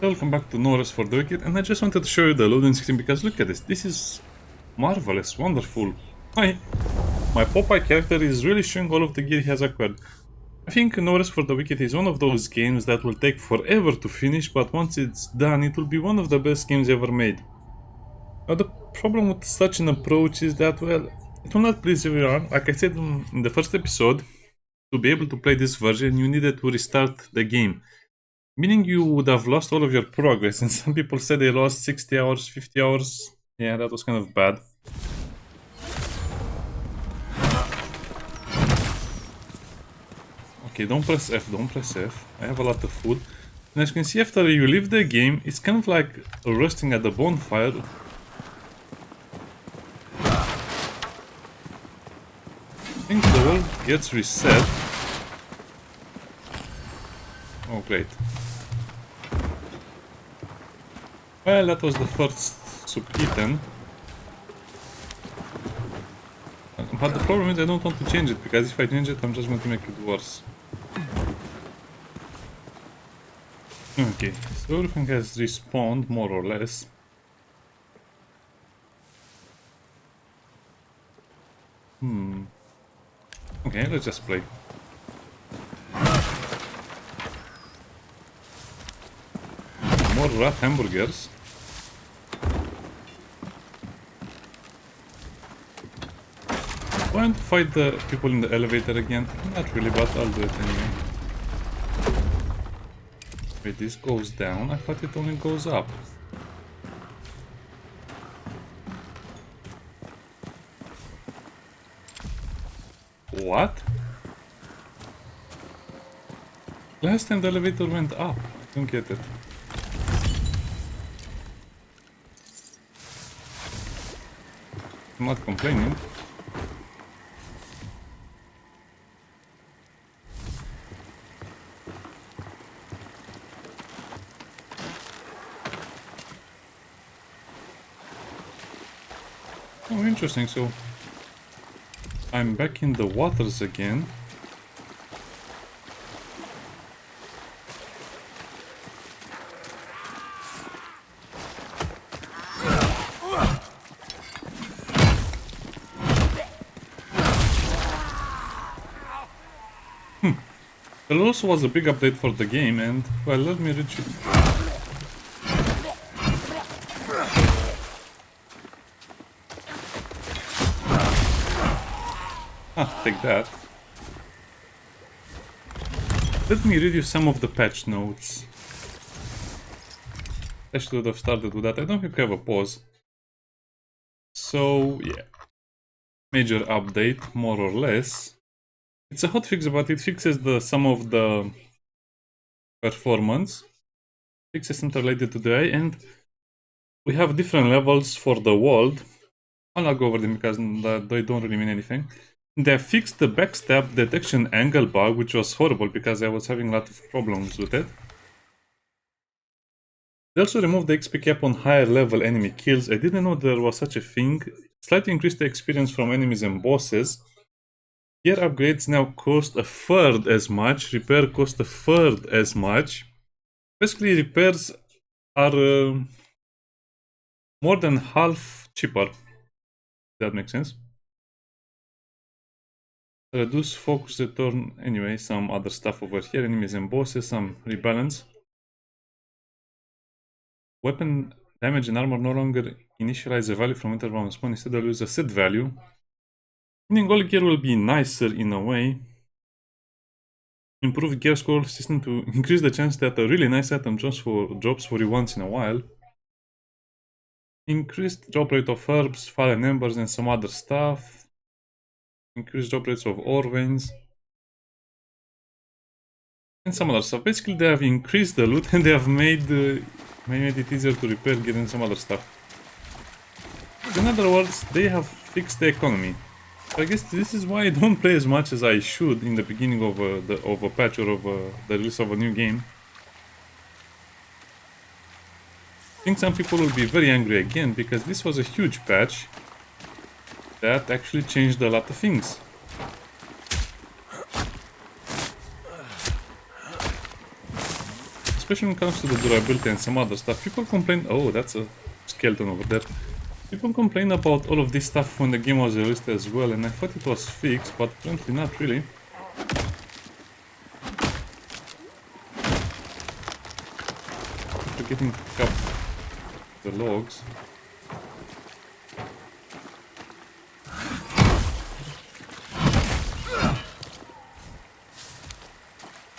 Welcome back to No Rest for the Wicked, and I just wanted to show you the loading screen because look at this. This is marvelous, wonderful. My Popeye character is really showing all of the gear he has acquired. I think No Rest for the Wicked is one of those games that will take forever to finish, but once it's done, it will be one of the best games ever made. Now the problem with such an approach is that, well, it will not please everyone. Like I said in the first episode, to be able to play this version, you needed to restart the game. Meaning you would have lost all of your progress, and some people said they lost 60 hours, 50 hours. Yeah, that was kind of bad. Okay, don't press F, don't press F. I have a lot of food. And as you can see, after you leave the game, it's kind of like roasting at the bonfire. I think the world gets reset. Oh, great. Well, that was the first soup eaten. But the problem is I don't want to change it, because if I change it, I'm just going to make it worse. Okay, so everything has respawned, more or less. Okay, let's just play. More rat hamburgers. Going to fight the people in the elevator again? Not really, but I'll do it anyway. Wait, this goes down? I thought it only goes up. What? Last time the elevator went up. I don't get it. I'm not complaining. Oh, interesting. So I'm back in the waters again. There also was a big update for the game, and well, let me reach it. Take that. Let me read you some of the patch notes. I should have started with that. I don't think I have a pause. So, yeah. Major update, more or less. It's a hotfix, but it fixes some of the performance. Fixes something related to the AI, and we have different levels for the world. I'll not go over them because they don't really mean anything. They fixed the backstab detection angle bug, which was horrible because I was having a lot of problems with it. They also removed the XP cap on higher level enemy kills. I didn't know there was such a thing. Slightly increased the experience from enemies and bosses. Gear upgrades now cost a third as much. Repair cost a third as much. Basically, repairs are more than half cheaper. That makes sense. Reduce focus return. Anyway, some other stuff over here. Enemies and bosses, some rebalance. Weapon damage and armor no longer initialize a value from interval on spawn. Instead, they'll use a set value. Meaning all gear will be nicer in a way. Improve gear score system to increase the chance that a really nice item drops for you once in a while. Increased drop rate of herbs, fallen embers, and some other stuff. Increased drop rates of ore veins. And some other stuff. Basically, they have increased the loot and they have made it easier to repair gear and some other stuff. In other words, they have fixed the economy. So I guess this is why I don't play as much as I should in the beginning of a patch or of the release of a new game. I think some people will be very angry again because this was a huge patch that actually changed a lot of things. especially when it comes to the durability and some other stuff. People complain, oh, that's a skeleton over there. People complain about all of this stuff when the game was released as well, and I thought it was fixed, but apparently not really. After getting up the logs.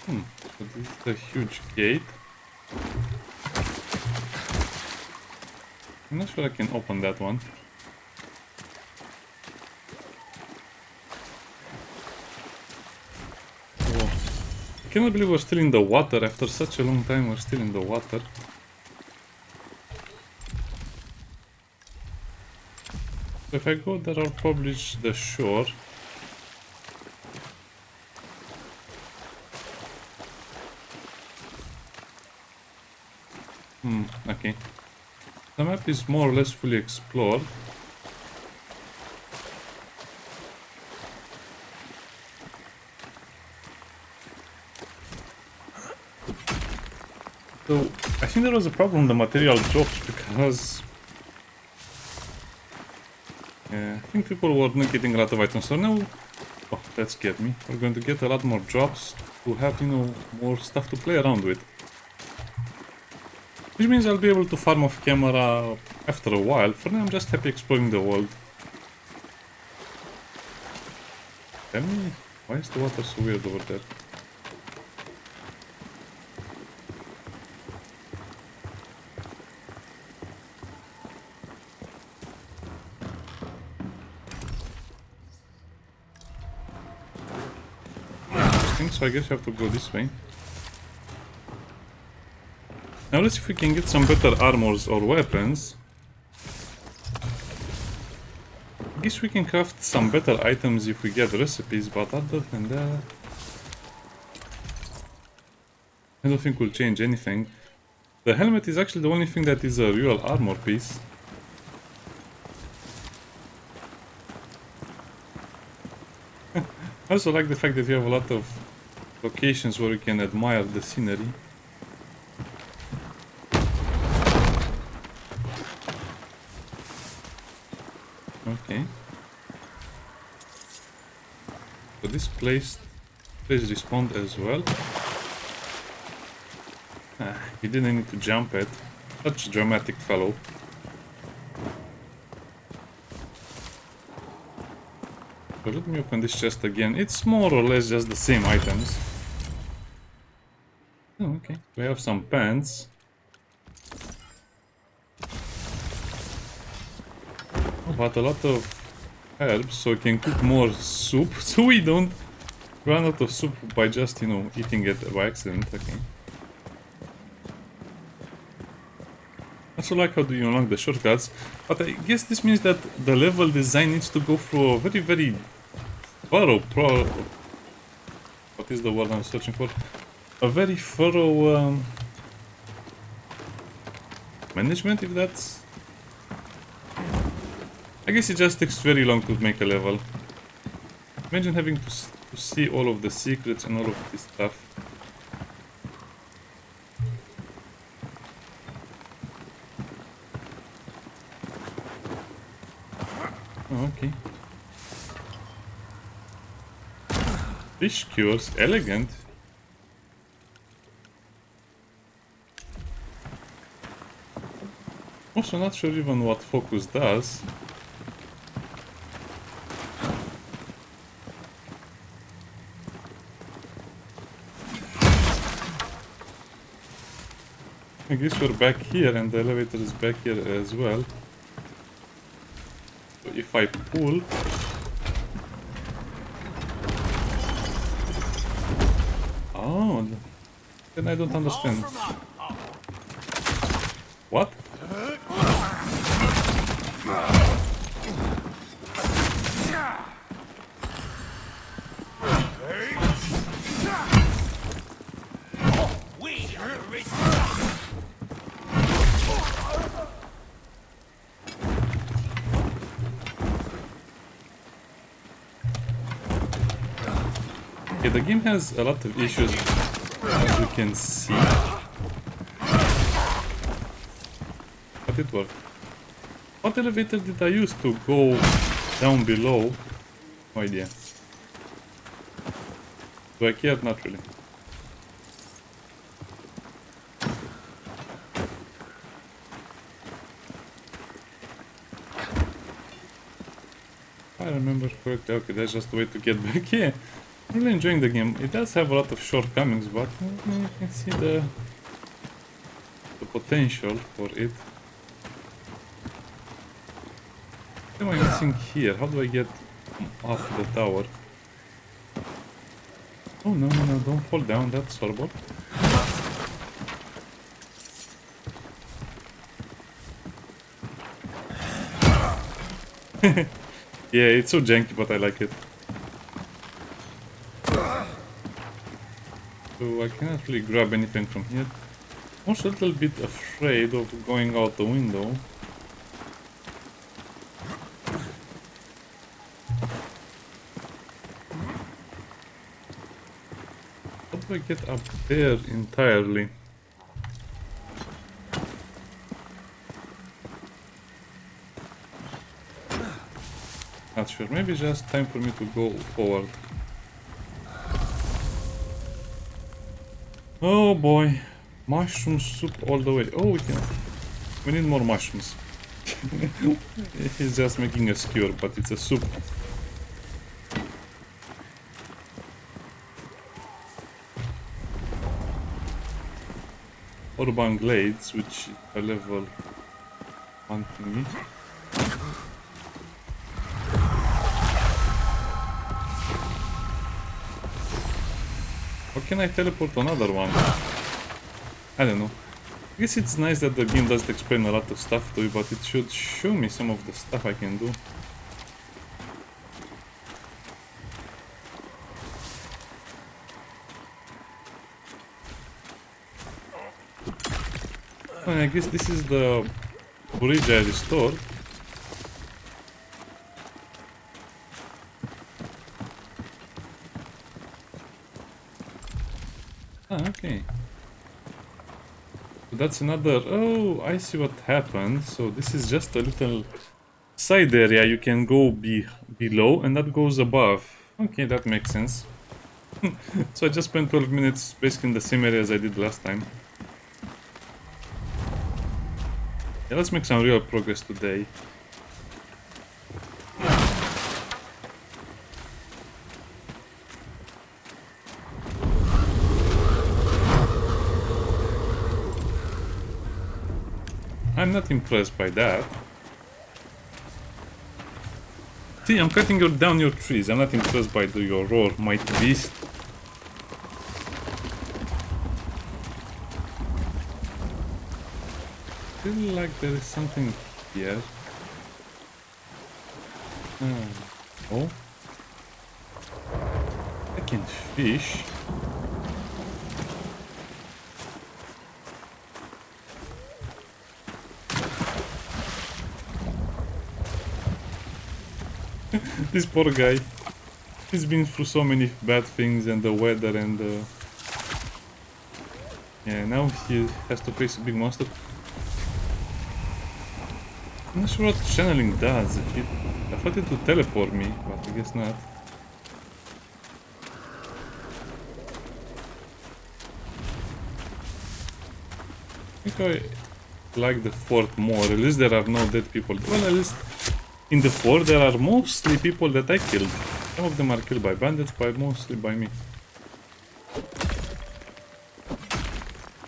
So this is a huge gate. I'm not sure I can open that one. Oh, I cannot believe we're still in the water. After such a long time, we're still in the water. So if I go there, I'll publish the shore. Okay. The map is more or less fully explored. So, I think there was a problem, the material dropped because I think people were not getting a lot of items. So now, oh, that scared me. We're going to get a lot more drops to have, you know, more stuff to play around with. Which means I'll be able to farm off camera after a while. For now, I'm just happy exploring the world. Tell me, why is the water so weird over there? So I guess you have to go this way. Now let's see if we can get some better armors or weapons. I guess we can craft some better items if we get recipes, but other than that, I don't think we'll change anything. The helmet is actually the only thing that is a real armor piece. I also like the fact that you have a lot of locations where you can admire the scenery. Okay. So this place respawned as well. He didn't need to jump it. Such a dramatic fellow. So let me open this chest again. It's more or less just the same items. Oh, okay. We have some pants. Oh, but a lot of herbs, so we can cook more soup, so we don't run out of soup by just, you know, eating it by accident. Okay. I also like how do you unlock the shortcuts, but I guess this means that the level design needs to go through a very, very thorough what is the word I'm searching for? A very thorough management, if that's... I guess it just takes very long to make a level. Imagine having to see all of the secrets and all of this stuff. Oh, okay. Fish cures, elegant. Also not sure even what focus does. I guess we're back here and the elevator is back here as well. So if I pull... Oh, then I don't understand. What? Okay, the game has a lot of issues, as you can see. it work. What elevator did I use to go down below? No idea. Do I care? Not really. I remember correctly. Okay, that's just the way to get back. Yeah, I'm really enjoying the game. It does have a lot of shortcomings, but you can see the potential for it. What am I missing here? How do I get off the tower? Oh no, no, no, don't fall down, that's horrible. Yeah, it's so janky, but I like it. So I cannot really grab anything from here. I'm also a little bit afraid of going out the window. How do I get up there entirely? Not sure. Maybe just time for me to go forward. Oh boy. Mushroom soup all the way. Oh, we need more mushrooms. He's just making a skewer, but it's a soup. Urban Glades, which are level 1 thingy. Or can I teleport another one? I don't know. I guess it's nice that the game doesn't explain a lot of stuff to you, but it should show me some of the stuff I can do. And I guess this is the bridge I restored. Ah, okay. So that's another... Oh, I see what happened. So this is just a little side area you can go below, and that goes above. Okay, that makes sense. So I just spent 12 minutes basically in the same area as I did last time. Yeah, let's make some real progress today. I'm not impressed by that. See, I'm cutting down your trees. I'm not impressed by your roar, mighty beast. Feel like there is something here. Oh. I can fish. This poor guy. He's been through so many bad things, and the weather, and yeah, now he has to face a big monster. I'm not sure what channeling does. I thought it would teleport me, but I guess not. I think I like the fort more. At least there are no dead people. Well, at least in the fort there are mostly people that I killed. Some of them are killed by bandits, but mostly by me.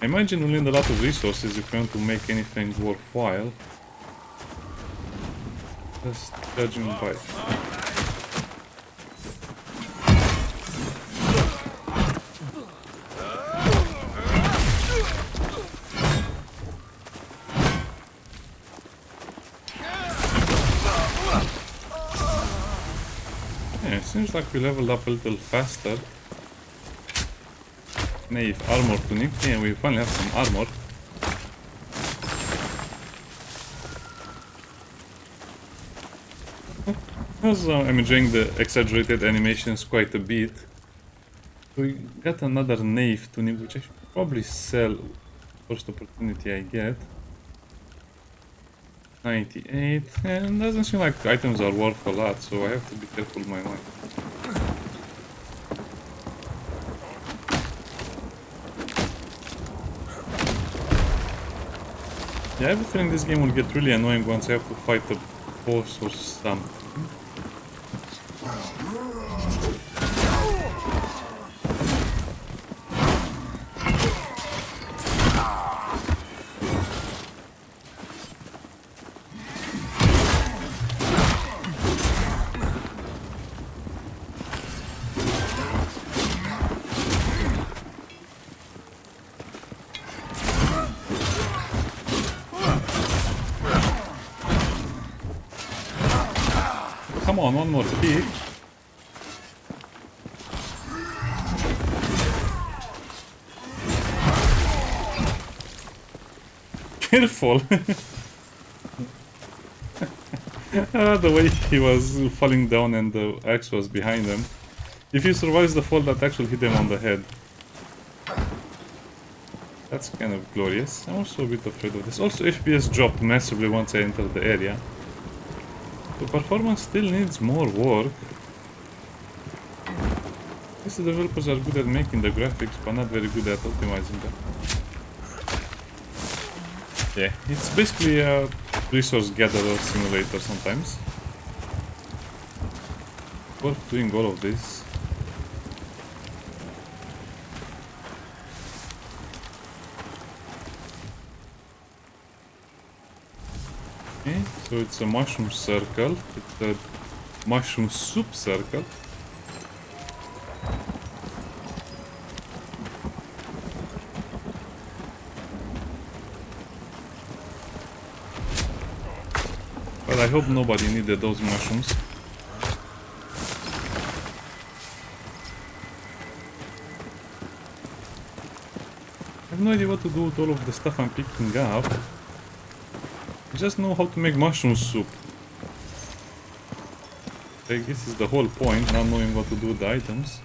I imagine we'll need a lot of resources if we want to make anything worthwhile. Just judging by... Yeah, it seems like we leveled up a little faster. Naive armor tunic. Yeah, we finally have some armor. Also, I'm enjoying the exaggerated animations quite a bit. We got another knave tunic, which I should probably sell first opportunity I get. 98, and doesn't seem like items are worth a lot, so I have to be careful with my money. Yeah, I have a feeling this game will get really annoying once I have to fight a boss or something. Come on, one more peek. Careful! The way he was falling down and the axe was behind him. If he survives the fall, that axe will hit him on the head. That's kind of glorious. I'm also a bit afraid of this. Also, FPS dropped massively once I entered the area. The performance still needs more work. These developers are good at making the graphics, but not very good at optimizing them. Yeah, it's basically a resource gatherer simulator sometimes. Worth doing all of this. Okay, so it's a mushroom circle. It's a mushroom soup circle. But I hope nobody needed those mushrooms. I have no idea what to do with all of the stuff I'm picking up. I just know how to make mushroom soup. I guess this is the whole point, not knowing what to do with the items.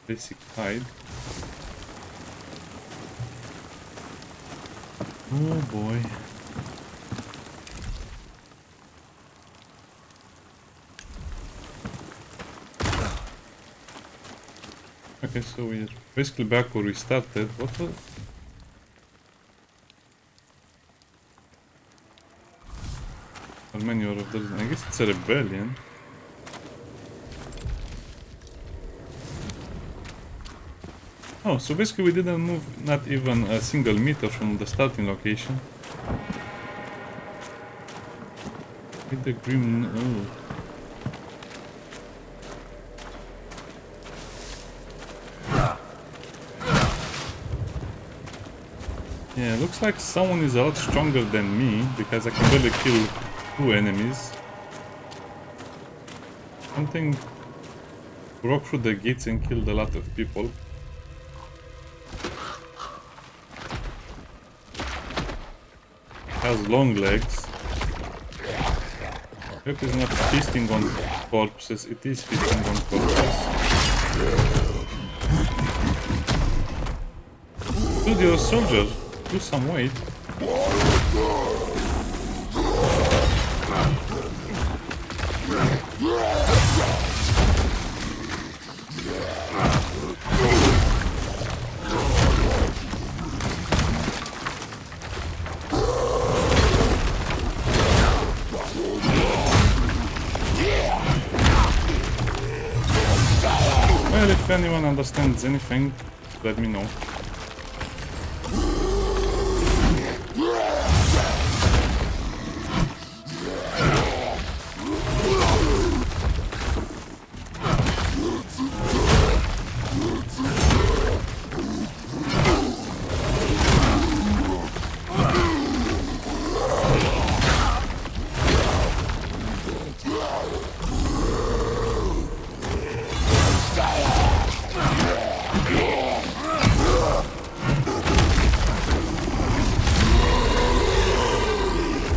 Basic hide. Oh boy. Okay, so we're basically back where we started. What was... Many of those. I guess it's a rebellion. Oh, so basically we didn't move not even a single meter from the starting location. With the grim... Oh. Yeah, looks like someone is a lot stronger than me, because I can barely kill 2 enemies. Something broke through the gates and killed a lot of people. Has long legs. Hope it's not feasting on corpses. It is feasting on corpses. Dude, you're a soldier. Lose some weight. Well, if anyone understands anything, let me know.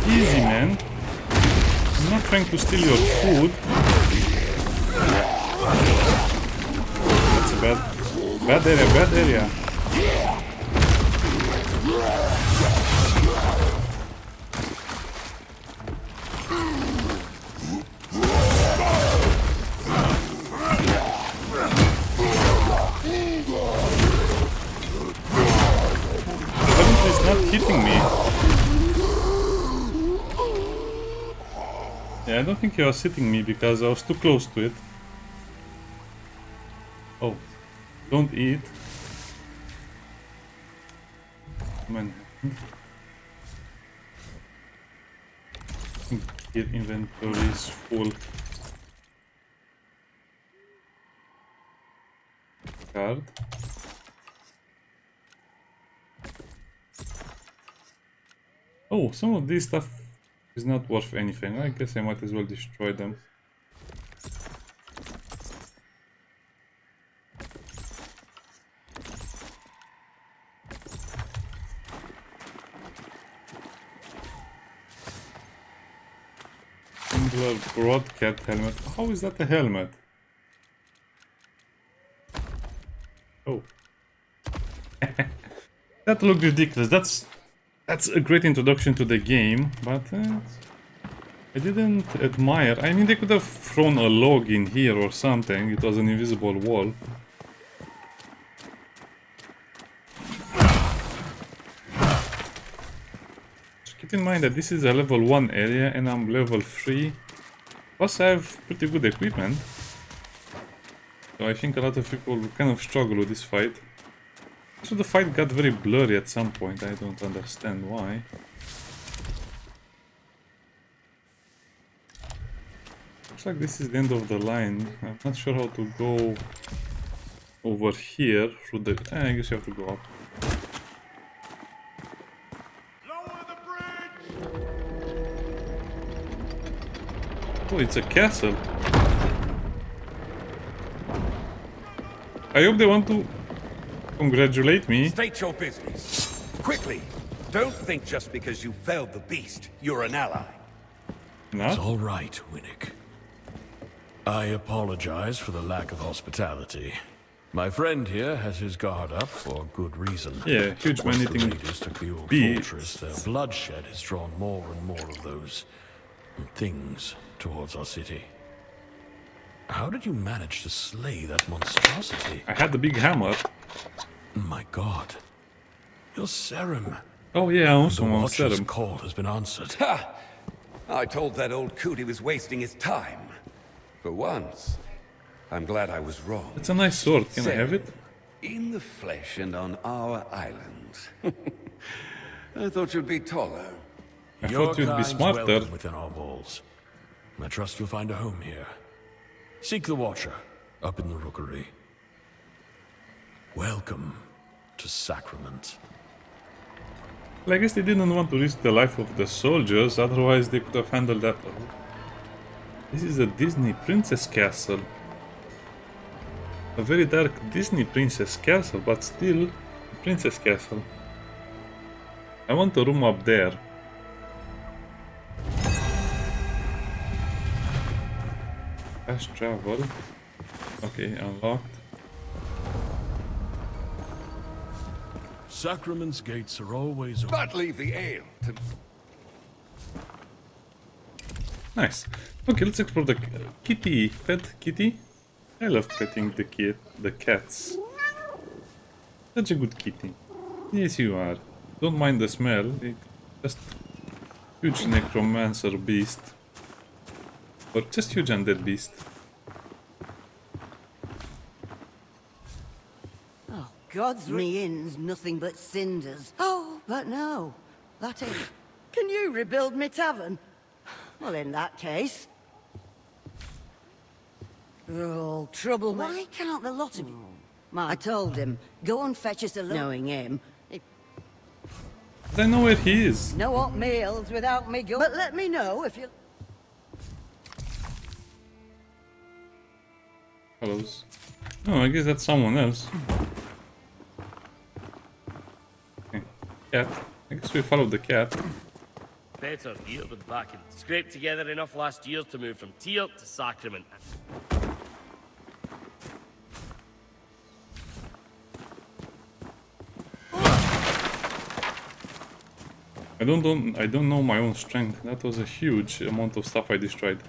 Easy, man. I'm not trying to steal your food. That's a bad area, bad area. not hitting me. Yeah, I don't think he was hitting me because I was too close to it. Oh, don't eat. Man. Your inventory is full. Card. Oh, some of this stuff is not worth anything. I guess I might as well destroy them. Singular broadcat helmet. How is that a helmet? Oh. That looked ridiculous. That's a great introduction to the game, but I didn't admire. I mean, they could have thrown a log in here or something. It was an invisible wall. Just keep in mind that this is a level 1 area and I'm level 3. Plus I have pretty good equipment. So I think a lot of people kind of struggle with this fight. So the fight got very blurry at some point. I don't understand why. Looks like this is the end of the line. I'm not sure how to go over here through the... I guess you have to go up. Lower the bridge! Oh, it's a castle. I hope they want to congratulate me. State your business. Quickly. Don't think just because you felled the beast, you're an ally. Not? It's all right, Winnick. I apologize for the lack of hospitality. My friend here has his guard up for good reason. Yeah, huge Once the man-eating raiders took the old beasts. fortress, their bloodshed has drawn more and more of those things towards our city. How did you manage to slay that monstrosity? I had the big hammer. My God. Your serum. Oh yeah, I also The want Watcher's serum. call has been answered. Ha! I told that old coot he was wasting his time. For once, I'm glad I was wrong. It's a nice sword. Can I have it? In the flesh and on our island. I thought you'd be taller. I Your thought you'd be kind's smarter. welcome within our walls. I trust you'll find a home here. Seek the Watcher, up in the Rookery. Welcome to Sacrament. Well, I guess they didn't want to risk the life of the soldiers, otherwise they could have handled that. This is a Disney princess castle. A very dark Disney princess castle, but still a princess castle. I want a room up there. Fast travel. Okay, unlocked. Sacrament's gates are always open. But leave the ale to... Nice. Okay, let's explore the kitty. Pet kitty. I love petting the cats. Such a good kitty. Yes, you are. Don't mind the smell. It's just huge necromancer beast. Or just huge undead beast. Oh, God's me in's nothing but cinders. Oh, but no, that ain't. Can you rebuild me tavern? Well, in that case. Oh, trouble. Why can't the lot of you? I told him, go and fetch us a knowing him. I know where he is. No hot meals without me go. But let me know if you. Follows. Oh, I guess that's someone else. Okay. Cat. I guess we followed the cat. Better here than back in. Scraped together enough last year to move from Tier to Sacrament. I don't know my own strength. That was a huge amount of stuff I destroyed.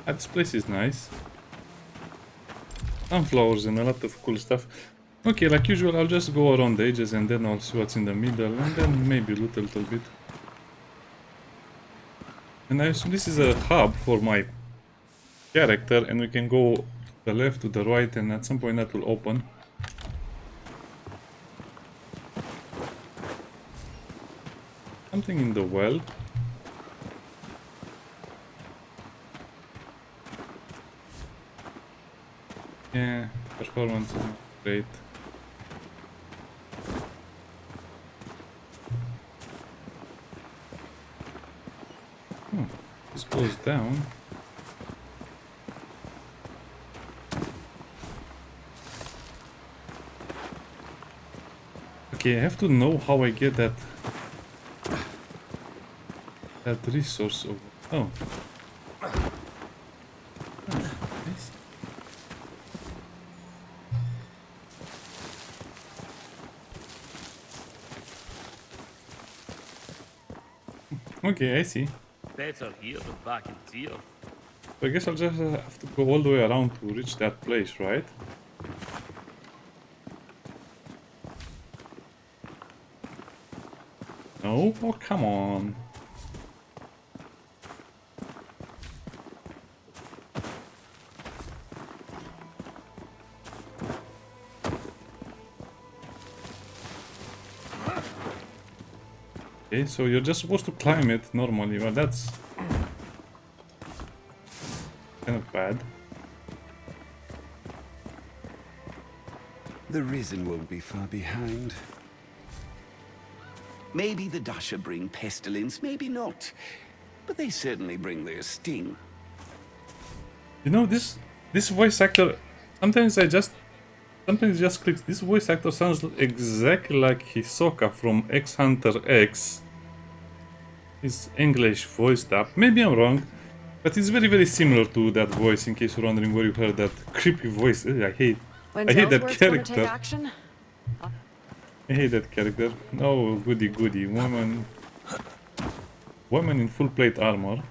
This place is nice. Sunflowers and a lot of cool stuff. Okay, like usual, I'll just go around the edges and then I'll see what's in the middle and then maybe loot a little bit. And I assume this is a hub for my character and we can go to the left, to the right, and at some point that will open. Something in the well. Yeah, performance is not great. This goes down. Okay, I have to know how I get that resource over. Oh. Nice. Okay, I see. Better here than back in Tyr. So I guess I'll just have to go all the way around to reach that place, right? No? Oh, come on. Okay, so you're just supposed to climb it normally, well that's kind of bad. The Risen won't be far behind. Maybe the Dasha bring pestilence, maybe not. But they certainly bring their sting. You know, this voice actor, sometimes it just clicks. This voice actor sounds exactly like Hisoka from X Hunter X. His English voice dub. Maybe I'm wrong, but it's very, very similar to that voice, in case you're wondering where you heard that creepy voice. Ugh, I hate that character. I hate that character. Oh, goody goody. Woman in full plate armor.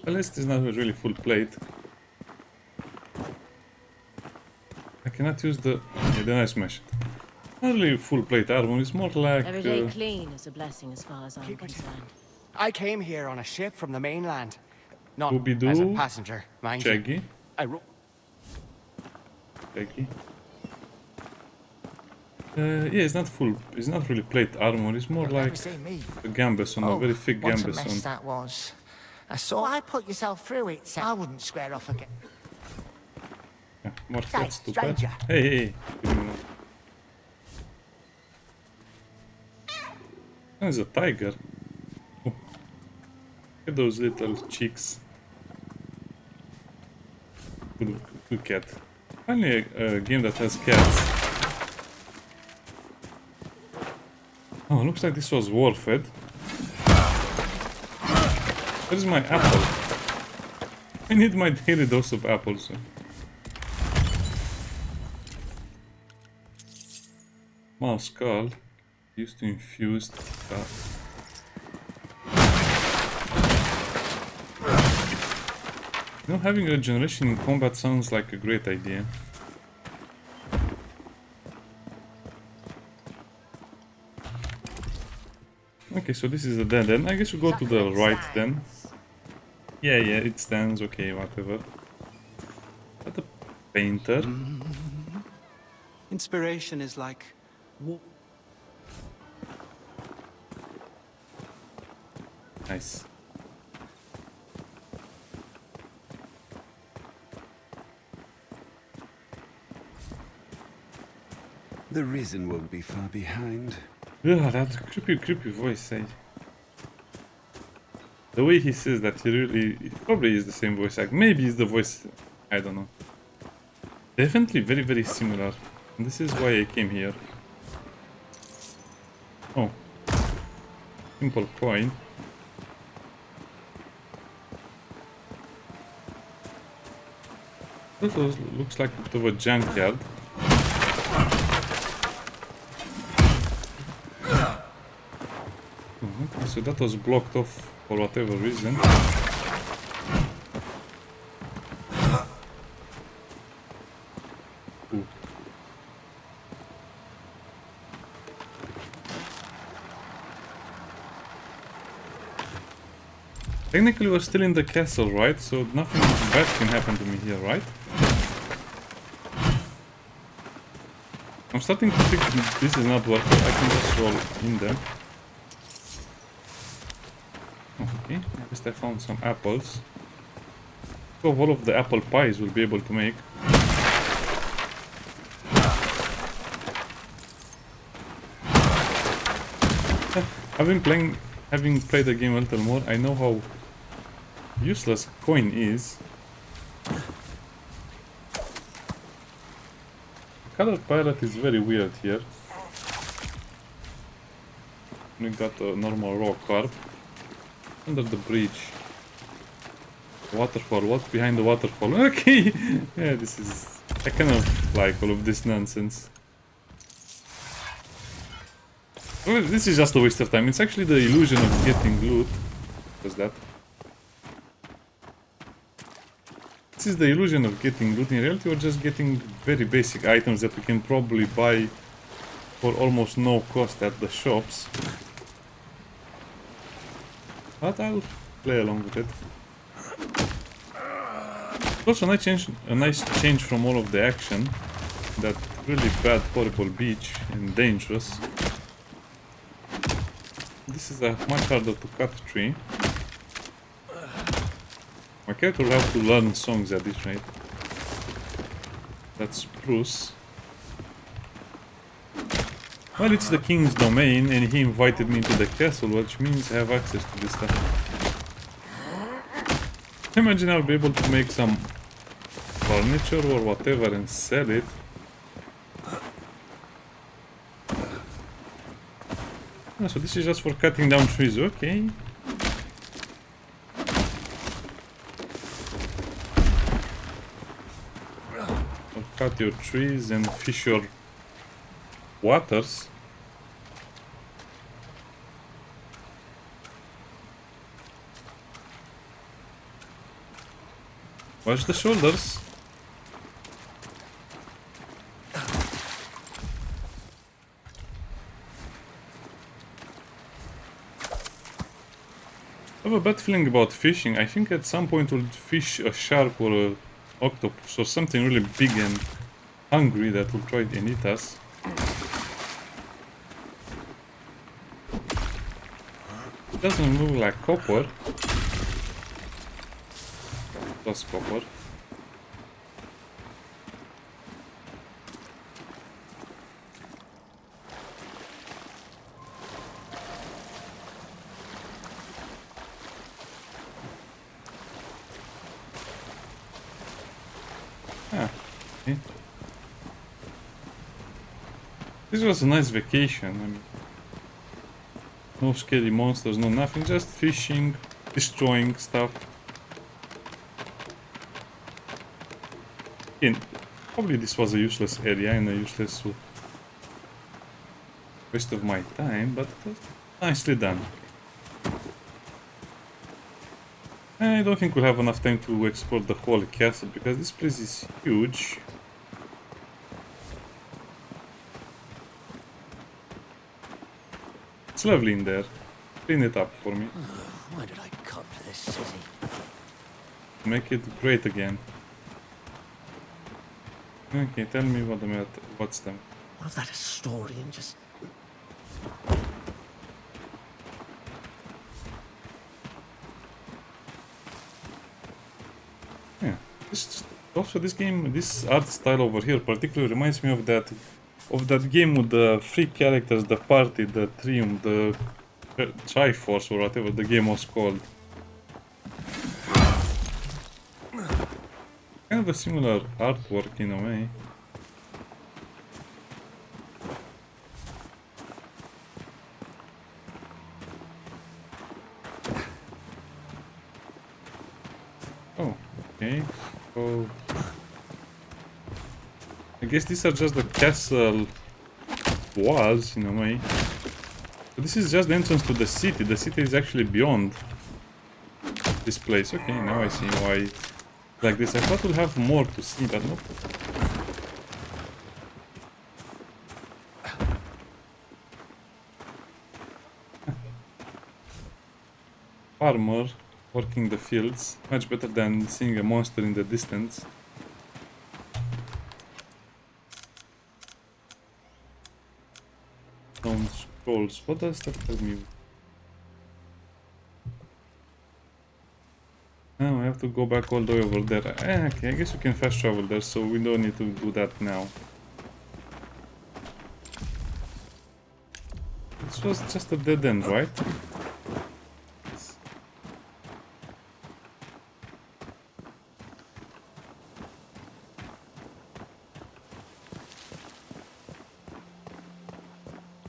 At least it's not really full plate. I cannot use the... Yeah, then I smash it. Not really full plate armor, it's more like... Every day clean is a blessing as far as I'm concerned. I came here on a ship from the mainland. Not Scooby-Doo, as a passenger, mind you. Shaggy. Shaggy. Yeah, it's not really plate armor, it's more like a gambeson, a very thick what a mess gambeson. that was. I saw I put yourself through it, so I wouldn't square off again. Yeah, more Hey, fat stupid. stranger. Hey. There's a tiger. Oh. Look at those little cheeks. Good cat. Finally a game that has cats. Oh, looks like this was worth it. Where's my apple? I need my daily dose of apples. Small skull. Used to infuse stuff. You know, having regeneration in combat sounds like a great idea. Okay, so this is a dead end. I guess we go to the right then. Yeah, it stands. Okay, whatever. But a painter. Inspiration is like... Nice. The Risen won't be far behind. Yeah, that creepy voice. The way he says that, it probably is the same voice actor. Maybe it's the voice, I don't know. Definitely very, very similar. And this is why I came here. Oh. Simple coin. This looks like a bit of a junkyard. Okay, so that was blocked off for whatever reason. Ooh. Technically we're still in the castle, right? So nothing bad can happen to me here, right? I'm starting to think this is not working. I can just roll in them. Okay, at least I found some apples. So all of the apple pies we'll be able to make. Having played the game a little more, I know how useless coin is. Color palette is very weird here. We got a normal raw carp. Under the bridge. Waterfall, what's behind the waterfall? Okay! Yeah, this is... I kind of like all of this nonsense. Well, this is just a waste of time. It's actually the illusion of getting loot. What's that? This is the illusion of getting loot. In reality, we're just getting very basic items that we can probably buy for almost no cost at the shops. But I'll play along with it. Also, a nice change from all of the action. That really bad, horrible beach and dangerous. This is a much harder to cut tree. My character will have to learn songs at this rate. That's spruce. Well, it's the king's domain and he invited me to the castle, which means I have access to this stuff. Imagine I'll be able to make some furniture or whatever and sell it. Oh, so this is just for cutting down trees, okay. So cut your trees and fish your waters. Watch the shoulders. I have a bad feeling about fishing. I think at some point we'll fish a shark or an octopus or something really big and hungry that will try and eat us. It doesn't look like copper. Plus copper. Okay. This was a nice vacation. I mean, no scary monsters, no nothing, just fishing, destroying stuff. Again, probably this was a useless area and a useless waste of my time, but it was nicely done. I don't think we'll have enough time to explore the whole castle because this place is huge. It's lovely in there. Clean it up for me. Why did I come to this city? Make it great again. Okay, tell me what's them. What if that historian just... Yeah, this game, this art style over here particularly reminds me of that game with the 3 characters, the party, the triumph, the Triforce or whatever the game was called. Kind of a similar artwork in a way. Oh, okay. So I guess these are just the castle walls in a way. So this is just the entrance to the city. The city is actually beyond this place. Okay, now I see why like this. I thought we'll have more to see, but nope. farmer working the fields. Much better than seeing a monster in the distance. Stone scrolls. What does that tell me? Now I have to go back all the way over there. Okay, I guess you can fast travel there, so we don't need to do that now. This was just a dead end, right?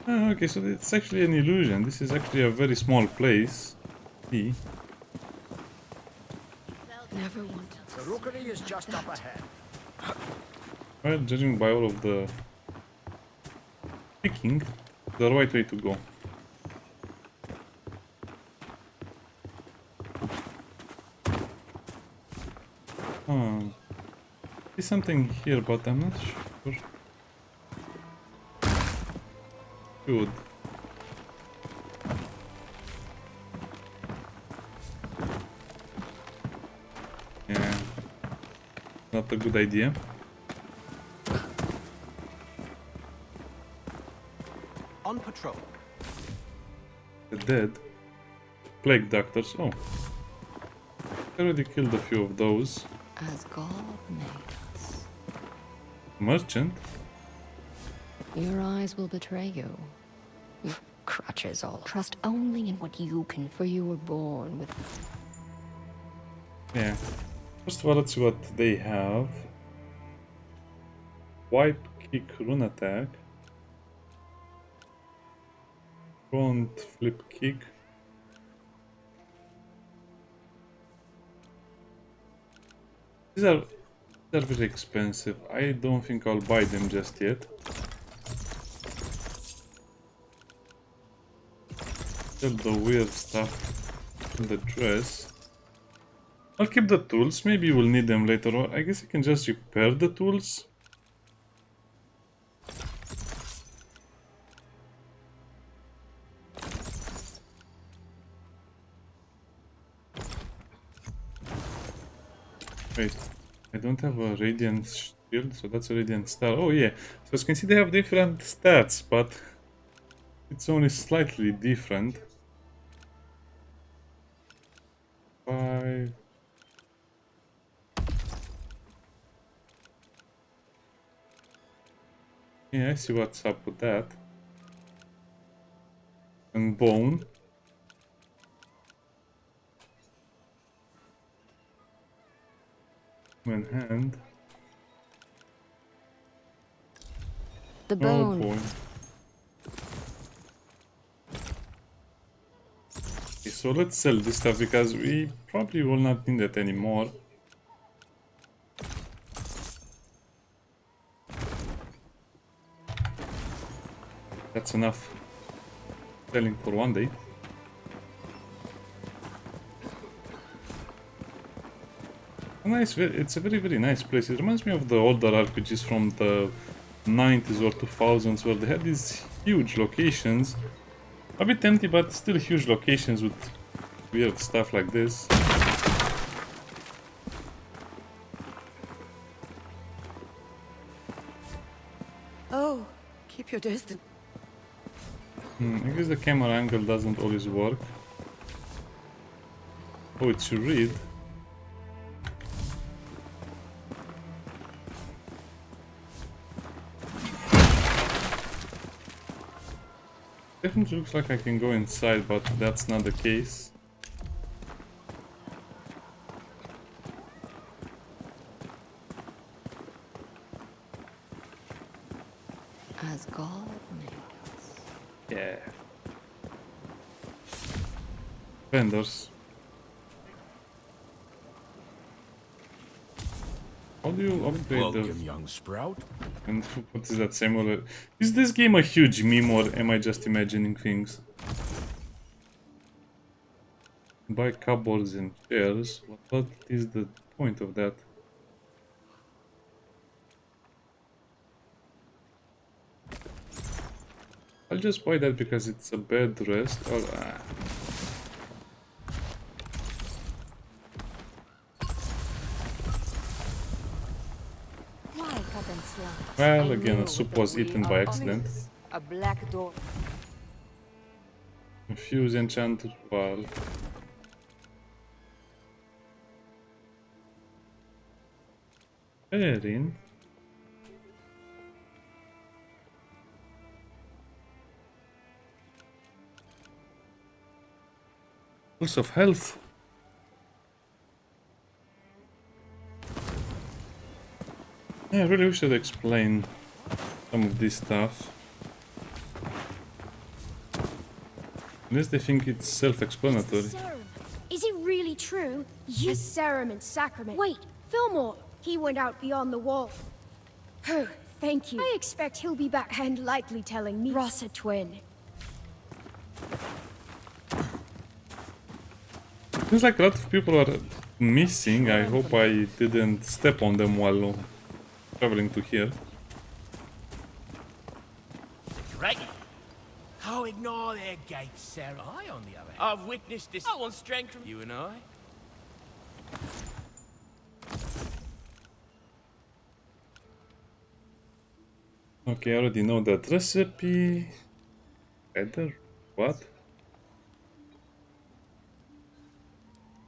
Ah, okay, so it's actually an illusion. This is actually a very small place. See? Never wanted The Rookery is just up ahead. Well, judging by all of the picking, the right way to go. There's something here, but I'm not sure. Good. Yeah, not a good idea. On patrol. The dead. Plague doctors. Oh. I already killed a few of those. as God made us. Merchant? Your eyes will betray you. Your crutches all. Trust only in what you can, for you were born with. Yeah. First of all, let's see what they have. Wipe, kick, rune attack. Front, flip, kick. These are very expensive. I don't think I'll buy them just yet. Still the weird stuff in the dress. I'll keep the tools. Maybe we'll need them later on. I guess I can just repair the tools. Wait, I don't have a radiant shield, so that's a radiant star. Oh yeah, so as you can see they have different stats, but it's only slightly different. 5. Yeah, I see what's up with that. And bone. Human hand. The Oh bone. boy. Okay, so let's sell this stuff because we probably will not need it anymore. That's enough selling for one day. Nice, it's a very nice place. It reminds me of the older RPGs from the 90s or 2000s where they had these huge locations. A bit empty, but still huge locations with weird stuff like this. Oh, keep your distance. I guess the camera angle doesn't always work. Oh, it should read. Definitely looks like I can go inside, but that's not the case. As God made us. Yeah. Vendors. How do you upgrade Welcome, the... young sprout. And what is that Samuel? Is this game a huge meme or am I just imagining things? Buy cupboards and chairs. What is the point of that? I'll just buy that because it's a bed rest. Or Why cut them slice? Well, again, a soup was eaten by accident. A black door. Fuse enchanted wall. Erin. Pulse of health. Yeah, I really wish I'd explain some of this stuff. Unless they think it's self-explanatory. Is it really true? You Sacrament, Sacrament. Wait, Fillmore. He went out beyond the wall. Oh, thank you. I expect he'll be back and likely telling me. Rossa twin. Seems like a lot of people are missing. I hope I didn't step on them while traveling to here. Right. Oh, ignore their gates, Sarah. I, on the other hand, I've witnessed this. I want strength from you and I. Okay, I already know that recipe. Heather? What?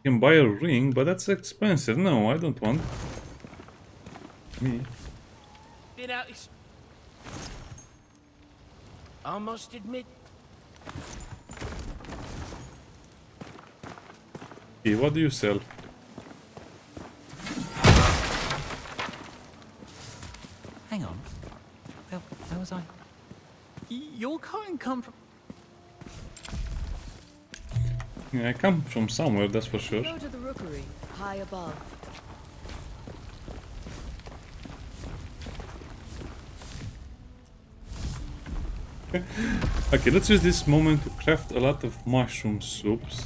You can buy a ring, but that's expensive. No, I don't want. Me. Been out this. I must admit. Okay, what do you sell? Hang on. Where was I? Your kind come from... Yeah, I come from somewhere, that's for sure. Go to the Rookery, high above. Okay, let's use this moment to craft a lot of mushroom soups.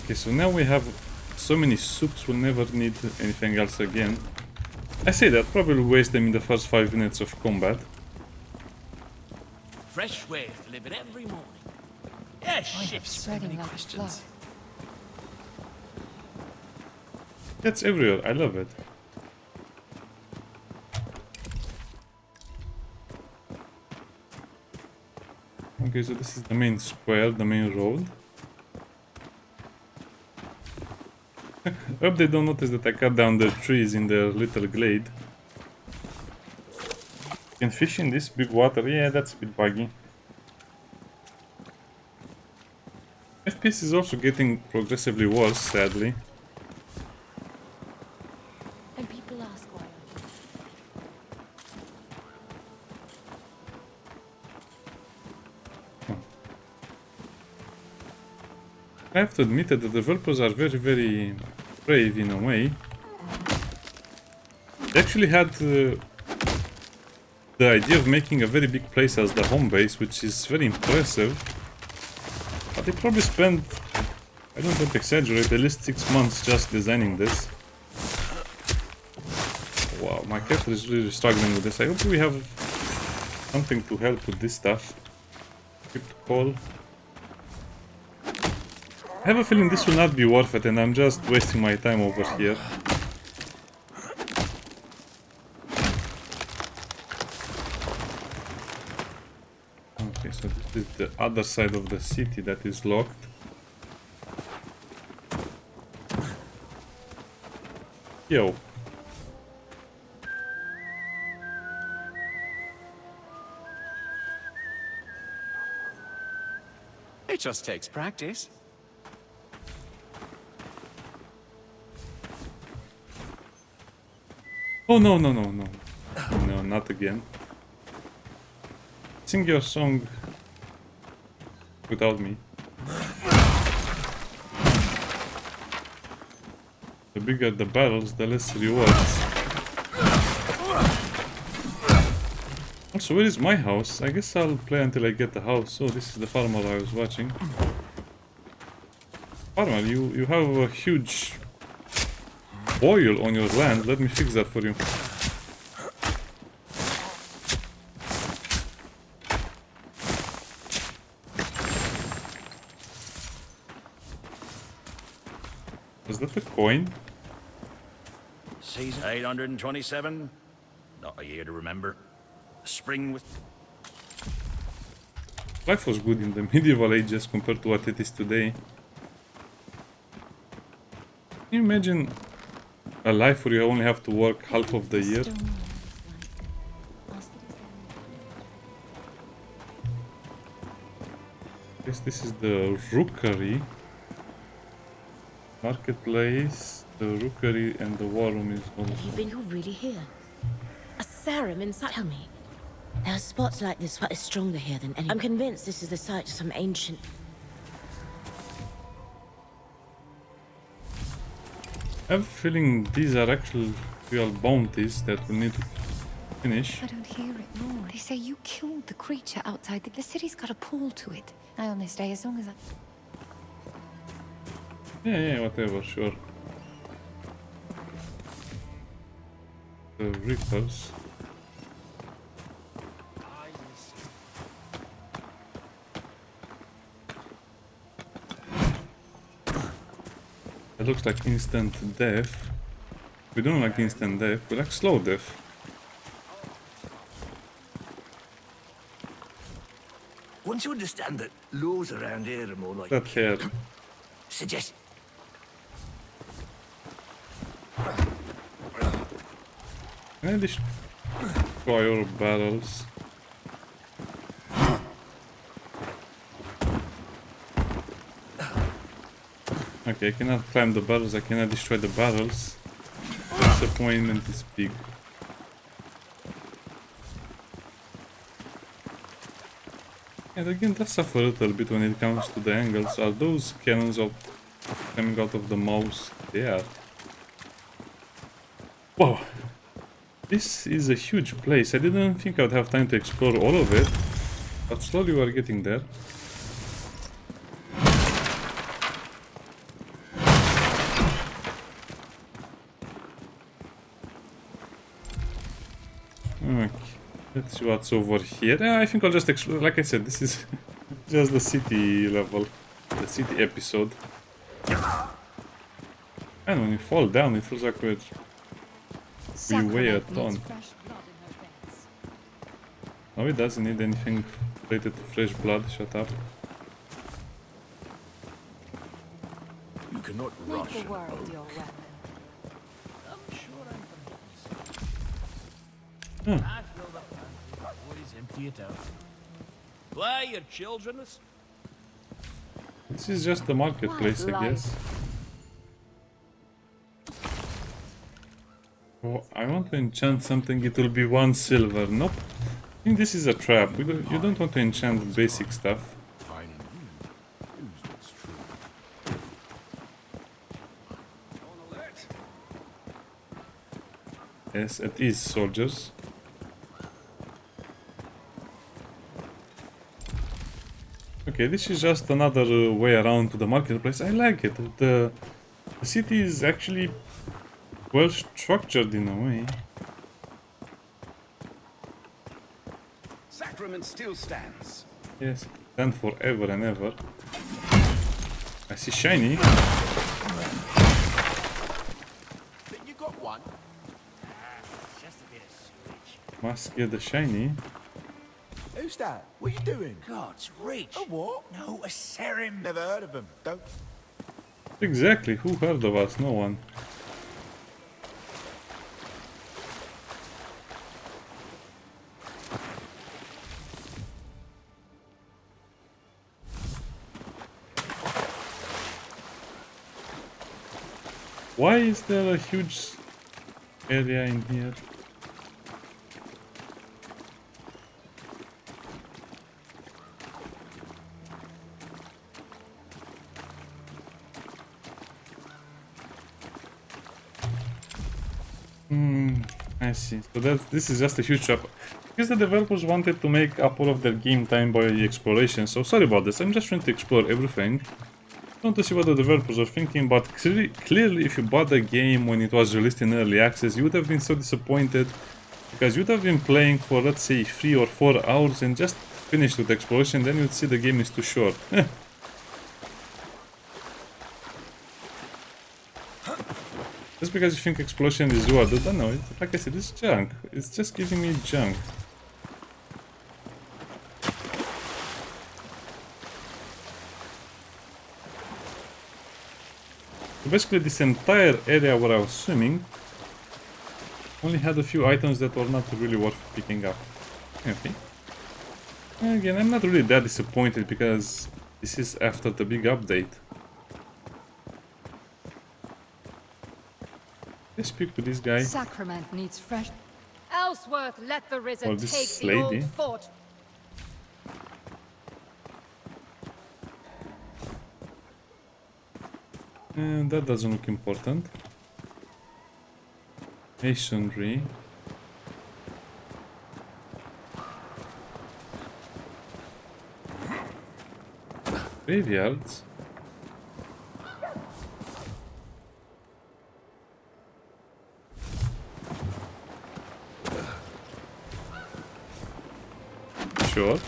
Okay, so now we have so many soups, we'll never need anything else again. I say that, probably waste them in the first 5 minutes of combat. Fresh wares delivered every morning. Yeah, shit. Spreading like a flood. That's everywhere, I love it. Okay, so this is the main square, the main road. I hope they don't notice that I cut down the trees in their little glade. You can fish in this big water, yeah, that's a bit buggy. FPS is also getting progressively worse, sadly. And people ask why. I have to admit that the developers are very, very brave in a way. They actually had the idea of making a very big place as the home base, which is very impressive. But they probably spent, I don't want to exaggerate, at least 6 months just designing this. Wow, my character is really struggling with this. I hope we have something to help with this stuff. Keep the call. I have a feeling this will not be worth it and I'm just wasting my time over here. Okay, so this is the other side of the city that is locked. Yo. It just takes practice. Oh no, no, no, no. No, not again. Sing your song without me. The bigger the battles, the less rewards. Also, where is my house? I guess I'll play until I get the house. Oh, this is the farmer I was watching. Farmer, you have a huge oil on your land. Let me fix that for you. Is that a coin? Season 827. Not a year to remember. Spring was... Life was good in the medieval ages compared to what it is today. Can you imagine a life where you only have to work half of the year? This is the Rookery. Marketplace, the Rookery and the War Room is all. Even you're really here. A serum inside. Tell me, there are spots like this that is stronger here than any. I'm convinced this is the site of some ancient. I have a feeling these are actual real bounties that we need to finish. I don't hear it more. They say you killed the creature outside. The city's got a pull to it. I only stay as long as I... Yeah, whatever, sure. The Reapers. It looks like instant death. We don't like instant death, we like slow death. Once you understand that laws around here are more like... That hair. Suggest... Can I destroy your barrels? Okay, I cannot climb the barrels, I cannot destroy the barrels. Disappointment is big. And again, does suffer a little bit when it comes to the angles. Are those cannons coming out of the mouse? They are. Wow! This is a huge place. I didn't think I'd have time to explore all of it, but slowly we are getting there. Okay, let's see what's over here. I think I'll just explore. Like I said, this is just the city level, the city episode. And when you fall down, it feels like we weigh a ton. No, it doesn't need anything related to fresh blood. Shut up. You cannot Make rush the an world oak. your weapon. I'm sure Hmm. I filled up my boys, empty it out. Why, your children? This is just the marketplace, I guess. Oh, I want to enchant something, it will be 1 silver. Nope. I think this is a trap. You don't want to enchant basic stuff. Yes, it is, soldiers. Okay, this is just another way around to the marketplace. I like it. The city is actually well structured in a way. Sacrament still stands. Yes, stand forever and ever. I see shiny. Think you got one? It's just a bit of sewage. Must get the shiny. Who's that? What are you doing? God's reach. A what? No, a serum. Never heard of him. Don't... Exactly, who heard of us? No one. Why is there a huge area in here? I see. So this is just a huge trap. Because the developers wanted to make up all of their game time by exploration, so sorry about this. I'm just trying to explore everything. I want to see what the developers are thinking, but clearly if you bought the game when it was released in early access, you would have been so disappointed, because you'd have been playing for, let's say, 3 or 4 hours and just finished with exploration, then you'd see the game is too short. Just because you think explosion is rewarded, I don't know, like I said, it's junk. It's just giving me junk. So basically this entire area where I was swimming only had a few items that were not really worth picking up. Okay. Again, I'm not really that disappointed because this is after the big update. Let's speak to this guy. Sacrament needs fresh. Ellsworth, let the risen Or this take the lady. old fort. And that doesn't look important. Masonry. Graveyards. Sure.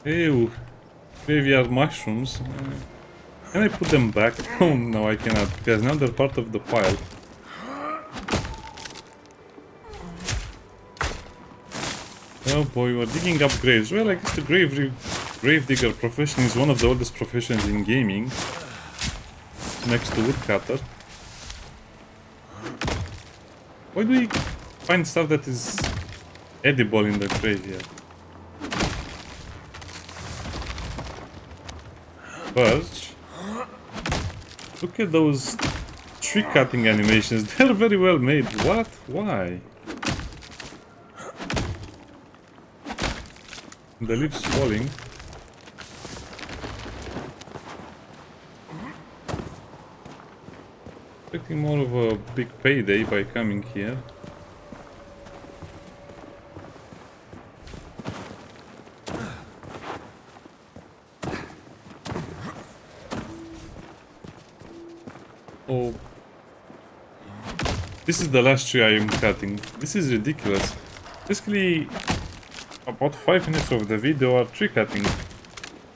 Ew. Graveyard mushrooms. Can I put them back? Oh no, I cannot, because now they're part of the pile. Oh boy, we're digging up graves. Well, I guess the grave digger profession is one of the oldest professions in gaming, next to woodcutter. Why do we find stuff that is edible in the graveyard? Birch. Look at those tree cutting animations. They're very well made. What? Why? The leaves falling. Expecting more of a big payday by coming here. Oh. This is the last tree I am cutting. This is ridiculous. Basically, about 5 minutes of the video are tree cutting.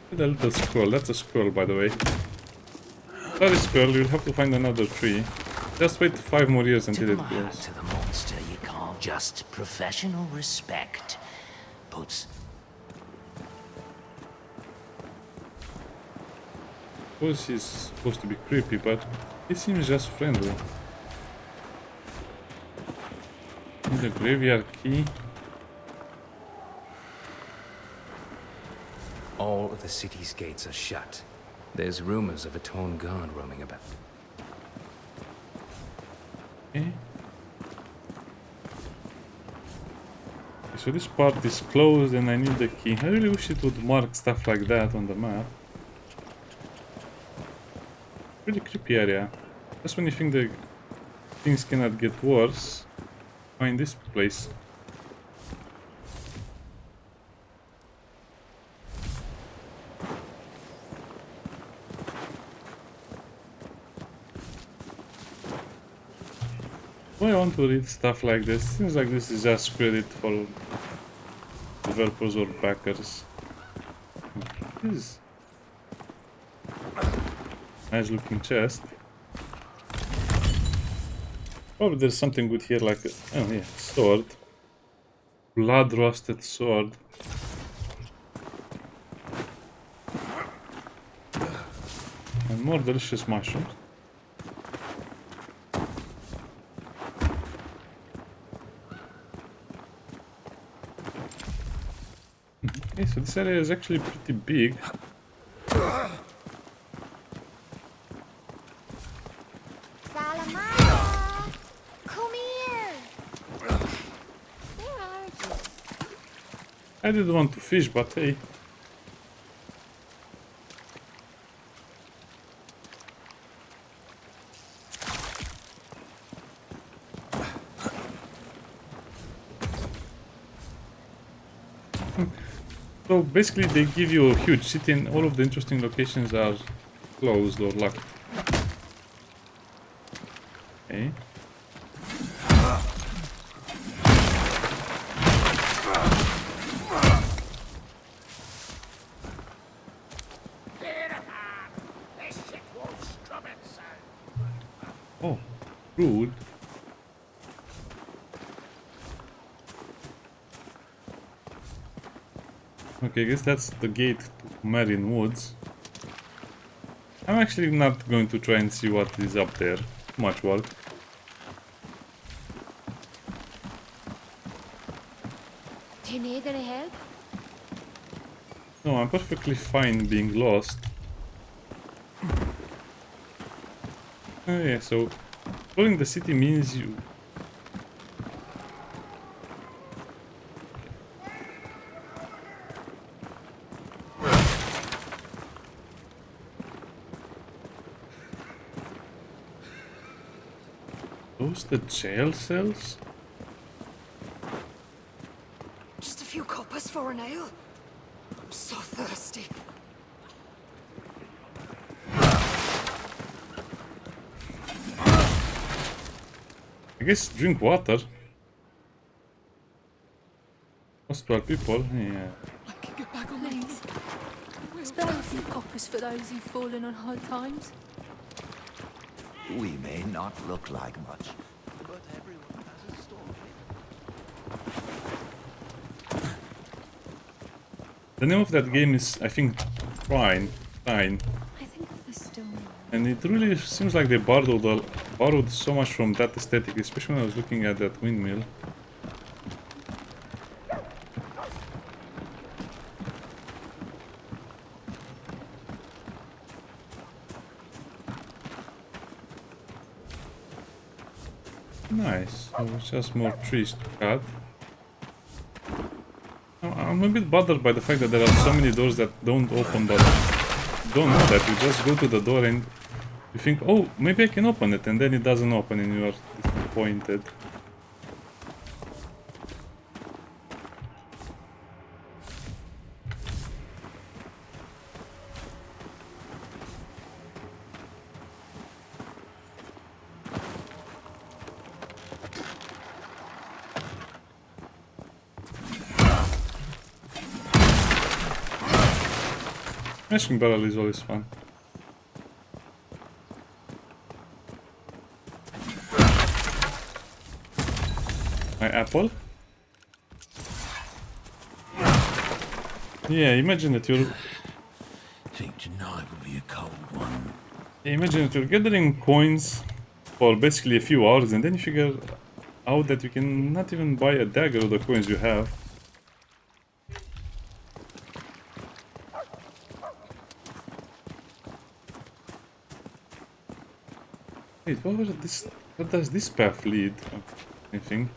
With a little scroll. That's a scroll, by the way. Sorry, scroll, you'll have to find another tree. Just wait 5 more years until it grows. To the monster you call just professional respect. Puts I suppose he's supposed to be creepy, but he seems just friendly. And the graveyard key. All of the city's gates are shut. There's rumors of a torn guard roaming about. Okay. So this part is closed and I need the key. I really wish it would mark stuff like that on the map. Really creepy area. Just when you think the things cannot get worse, find this place. Why I want to read stuff like this? Seems like this is just credit for developers or backers. This is nice looking chest. Probably there's something good here, like oh yeah, sword. Blood rusted sword. And more delicious mushrooms. Okay, so this area is actually pretty big. Salamana! Come here! Where are you? I didn't want to fish, but hey. So basically they give you a huge city and all of the interesting locations are closed or locked. Okay. Rude. Okay, I guess that's the gate to Marion Woods. I'm actually not going to try and see what is up there. Too much work. Do you need any help? No, I'm perfectly fine being lost. Oh yeah, so exploring the city means you... Those the jail cells? Just a few coppers for an ale. I'm so thirsty. I guess drink water. Most 12 people, yeah. I can get back on my feet. Spare a few coppers for those who've fallen on hard times. We may not look like much, but everyone has a story. The name of that game is, I think, Trine. I think of the stone. And it really seems like they borrowed so much from that aesthetic, especially when I was looking at that windmill. Nice, so it's just more trees to cut. I'm a bit bothered by the fact that there are so many doors that don't open, but don't know that. You just go to the door and you think, oh, maybe I can open it, and then it doesn't open and you are disappointed. Smashing barrel is always fun. My apple? Yeah, imagine that you're... Think tonight will be a cold one. Yeah, imagine that you're gathering coins for basically a few hours and then you figure out that you can not even buy a dagger of the coins you have. Wait, what does this path lead? Anything?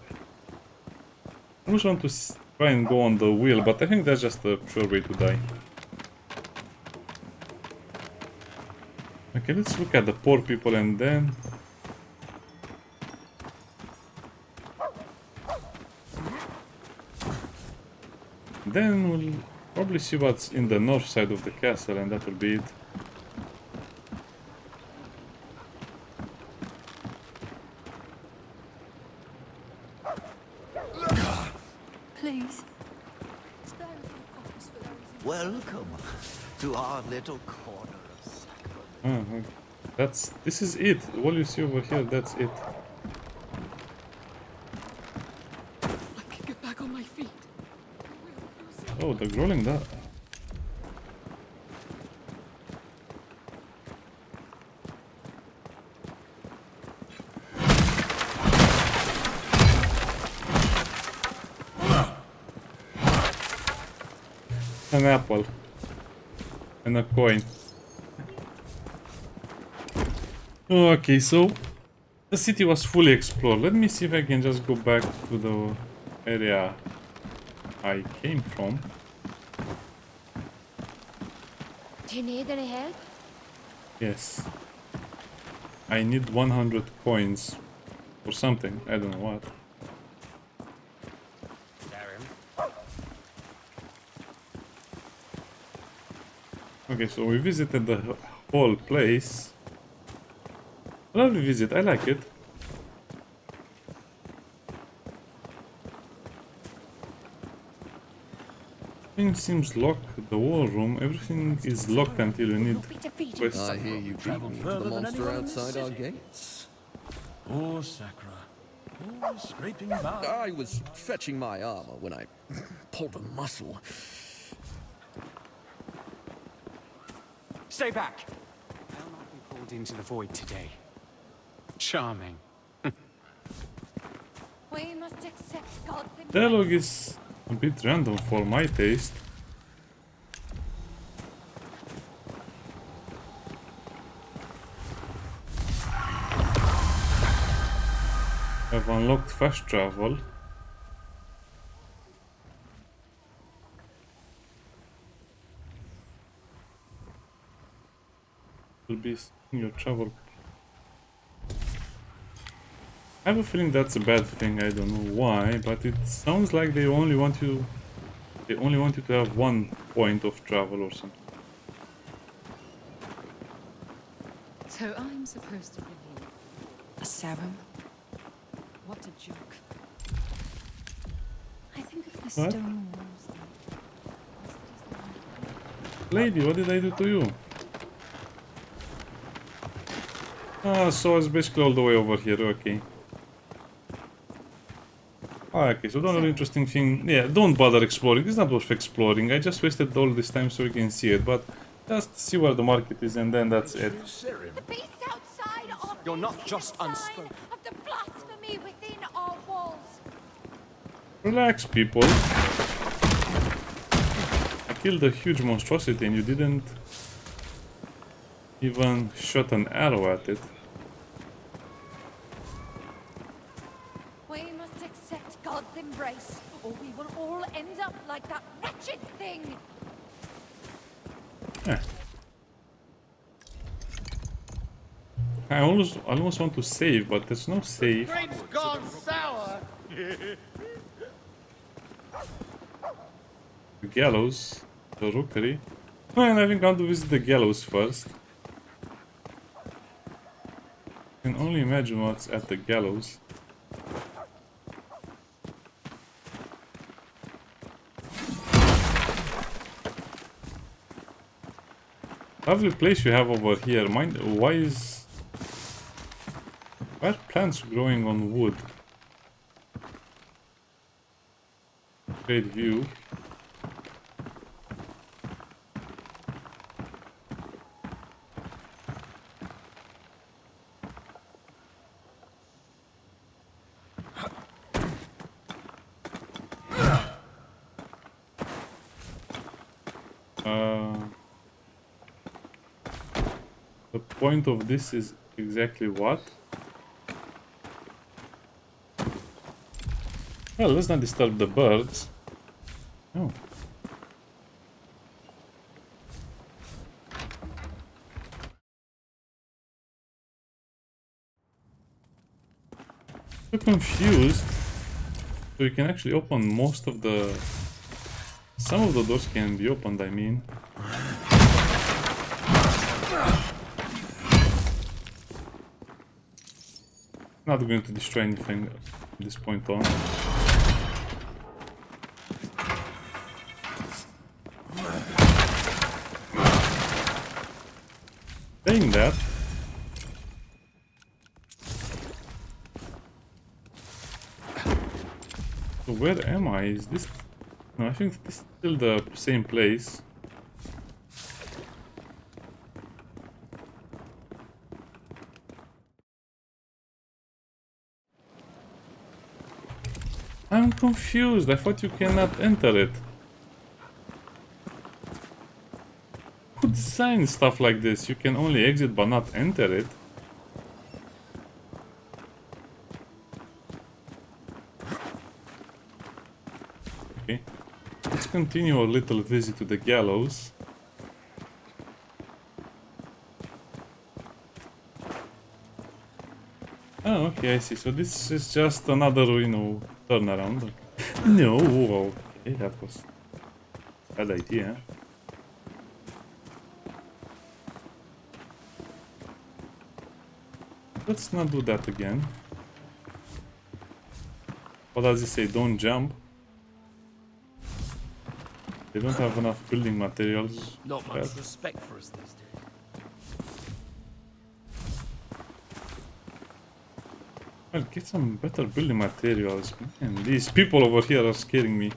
I almost want to try and go on the wheel, but I think that's just a sure way to die. Okay, let's look at the poor people and then... Then we'll probably see what's in the north side of the castle, and that will be it. Please. Welcome to our little corner of Sacrament. Oh, this is it. All you see over here, that's it. I can get back on my feet. Oh, the growling that. An apple and a coin. Okay, so the city was fully explored. Let me see if I can just go back to the area I came from. Do you need any help? Yes. I need 100 coins for something. I don't know what. Okay, so we visited the whole place. Lovely visit, I like it. Everything seems locked. The war room, everything is locked until you need quest. I hear you beat me to the monster outside our gates. Poor Sacra. Oh, scraping by. I was fetching my armor when I pulled a muscle. Stay back! I'll not be pulled into the void today. Charming. We must accept God's Dialogue is a bit random for my taste. I've unlocked fast travel. Will be in your travel. I have a feeling that's a bad thing. I don't know why, but it sounds like they only want you to have one point of travel or something. So I'm supposed to believe a serum? What a joke. I think of the What? stone walls. Lady, what did I do to you? Ah, so it's basically all the way over here, okay. Ah, okay, so the only interesting thing... Yeah, don't bother exploring, it's not worth exploring. I just wasted all this time so we can see it, but just see where the market is and then that's it. The beast outside of You're not just unspoken. of the blasphemy within our walls. Relax, people. I killed a huge monstrosity and you didn't even shot an arrow at it. We must accept God's embrace, or we will all end up like that wretched thing. Yeah. I almost want to save, but there's no save. Grape's gone sour. The gallows, the rookery. Man, I think I want to visit the gallows first. I can only imagine what's at the gallows. Lovely place you have over here. Mind, why are plants growing on wood? Great view. The point of this is exactly what? Well, let's not disturb the birds. Oh. So confused. So you can actually open most of the... Some of the doors can be opened, I mean. Not going to destroy anything from this point on. Saying that, so where am I? Is this... No, I think this is still the same place. I'm confused. I thought you cannot enter it. Who designed stuff like this? You can only exit but not enter it. Okay. Let's continue our little visit to the gallows. Oh, okay, I see. So this is just another, you know, turnaround. No, okay, that was a bad idea. Let's not do that again. What does it say? Don't jump. They don't have enough building materials. Not much respect for us these days. I'll get some better building materials. Man, these people over here are scaring me.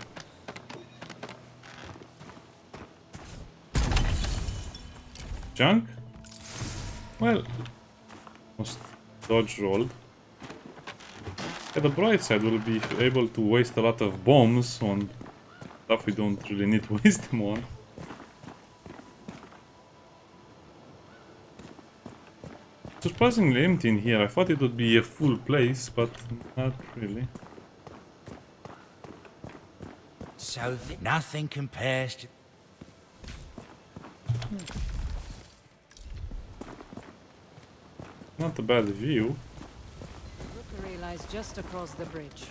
Junk? Well, must dodge rolled. At the bright side, we'll be able to waste a lot of bombs on stuff we don't really need to waste them on. Surprisingly empty in here. I thought it would be a full place, but not really. So nothing compares to... Not a bad view. Rookery lies just across the bridge.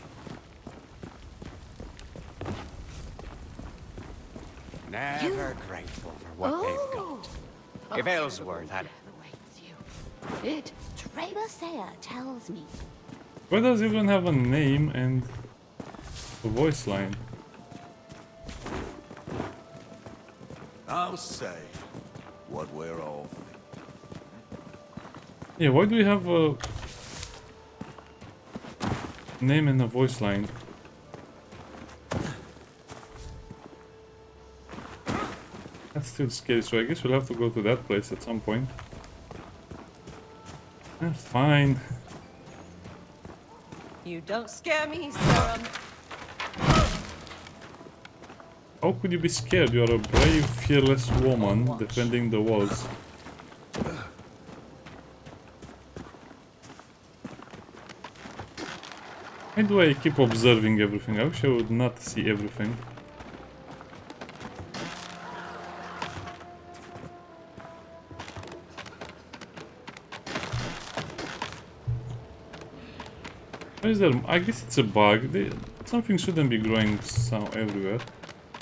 Never grateful for what they've got. If Ellsworth had... It. Trader tells me. Why does it even have a name and a voice line? I'll say what we're all thinking. Yeah, why do we have a name and a voice line? That's still scary, so I guess we'll have to go to that place at some point. Fine. You don't scare me, Sarah. How could you be scared? You are a brave, fearless woman defending the walls. Why do I keep observing everything? I wish I would not see everything. Why is there? I guess it's a bug. Something shouldn't be growing everywhere.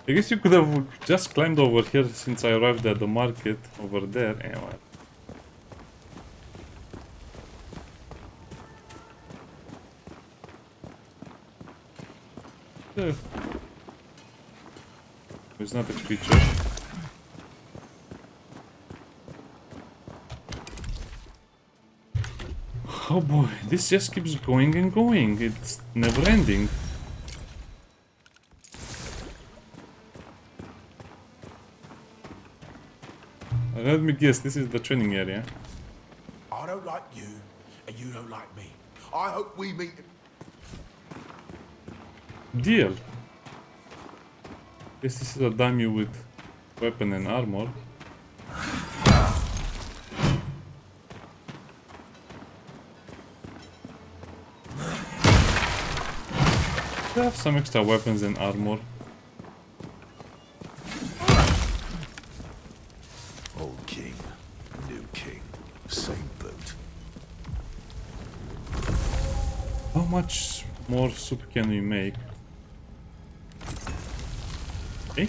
I guess you could have just climbed over here since I arrived at the market over there. Anyway. It's not a creature. Oh boy, this just keeps going and going. It's never ending. Let me guess, this is the training area. I don't like you, and you don't like me. I hope we meet... Deal. Guess this is a dummy with weapon and armor. I have some extra weapons and armor. Old king, new king, same boat. How much more soup can we make? Okay.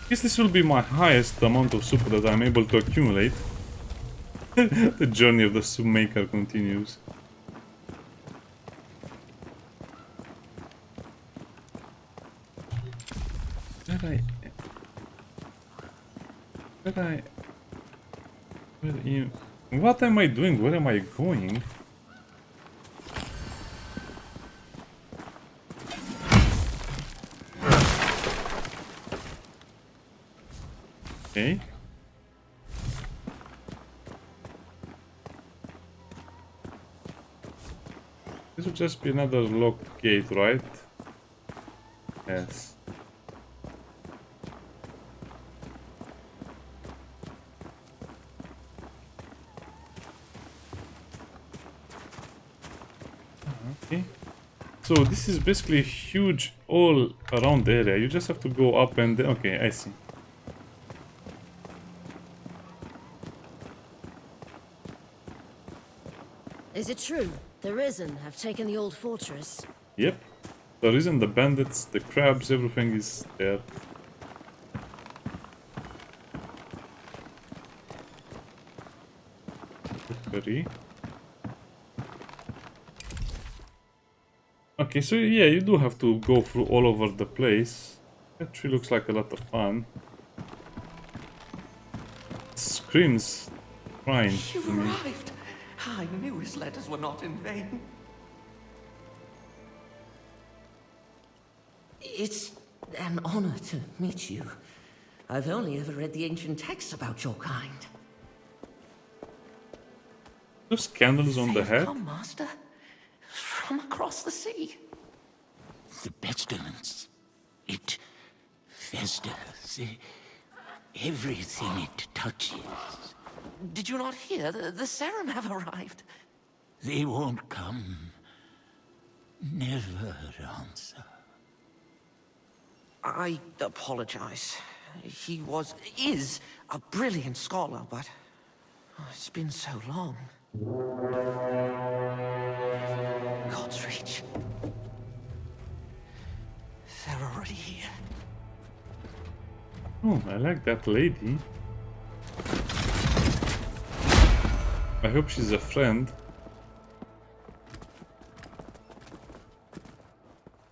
Guess this will be my highest amount of soup that I'm able to accumulate. The journey of the soup maker continues. What am I doing? Where am I going? Okay. This would just be another locked gate, right? Yes. Okay. So this is basically a huge all around area. You just have to go up and okay, I see. Is it true? The Risen have taken the old fortress? Yep. The Risen, the bandits, the crabs, everything is there. Rookery. Okay, so yeah, you do have to go through all over the place. Actually looks like a lot of fun. It screams shrine. You've arrived. I knew his letters were not in vain. It's an honor to meet you. I've only ever read the ancient texts about your kind. Those candles on the They've head? come, Master, from across the sea. The pestilence. It festers. Everything it touches. Did you not hear? The Serum have arrived. They won't come. Never answer. I apologize. He is a brilliant scholar, but it's been so long. God's reach. They're already here. Oh, I like that lady. I hope she's a friend.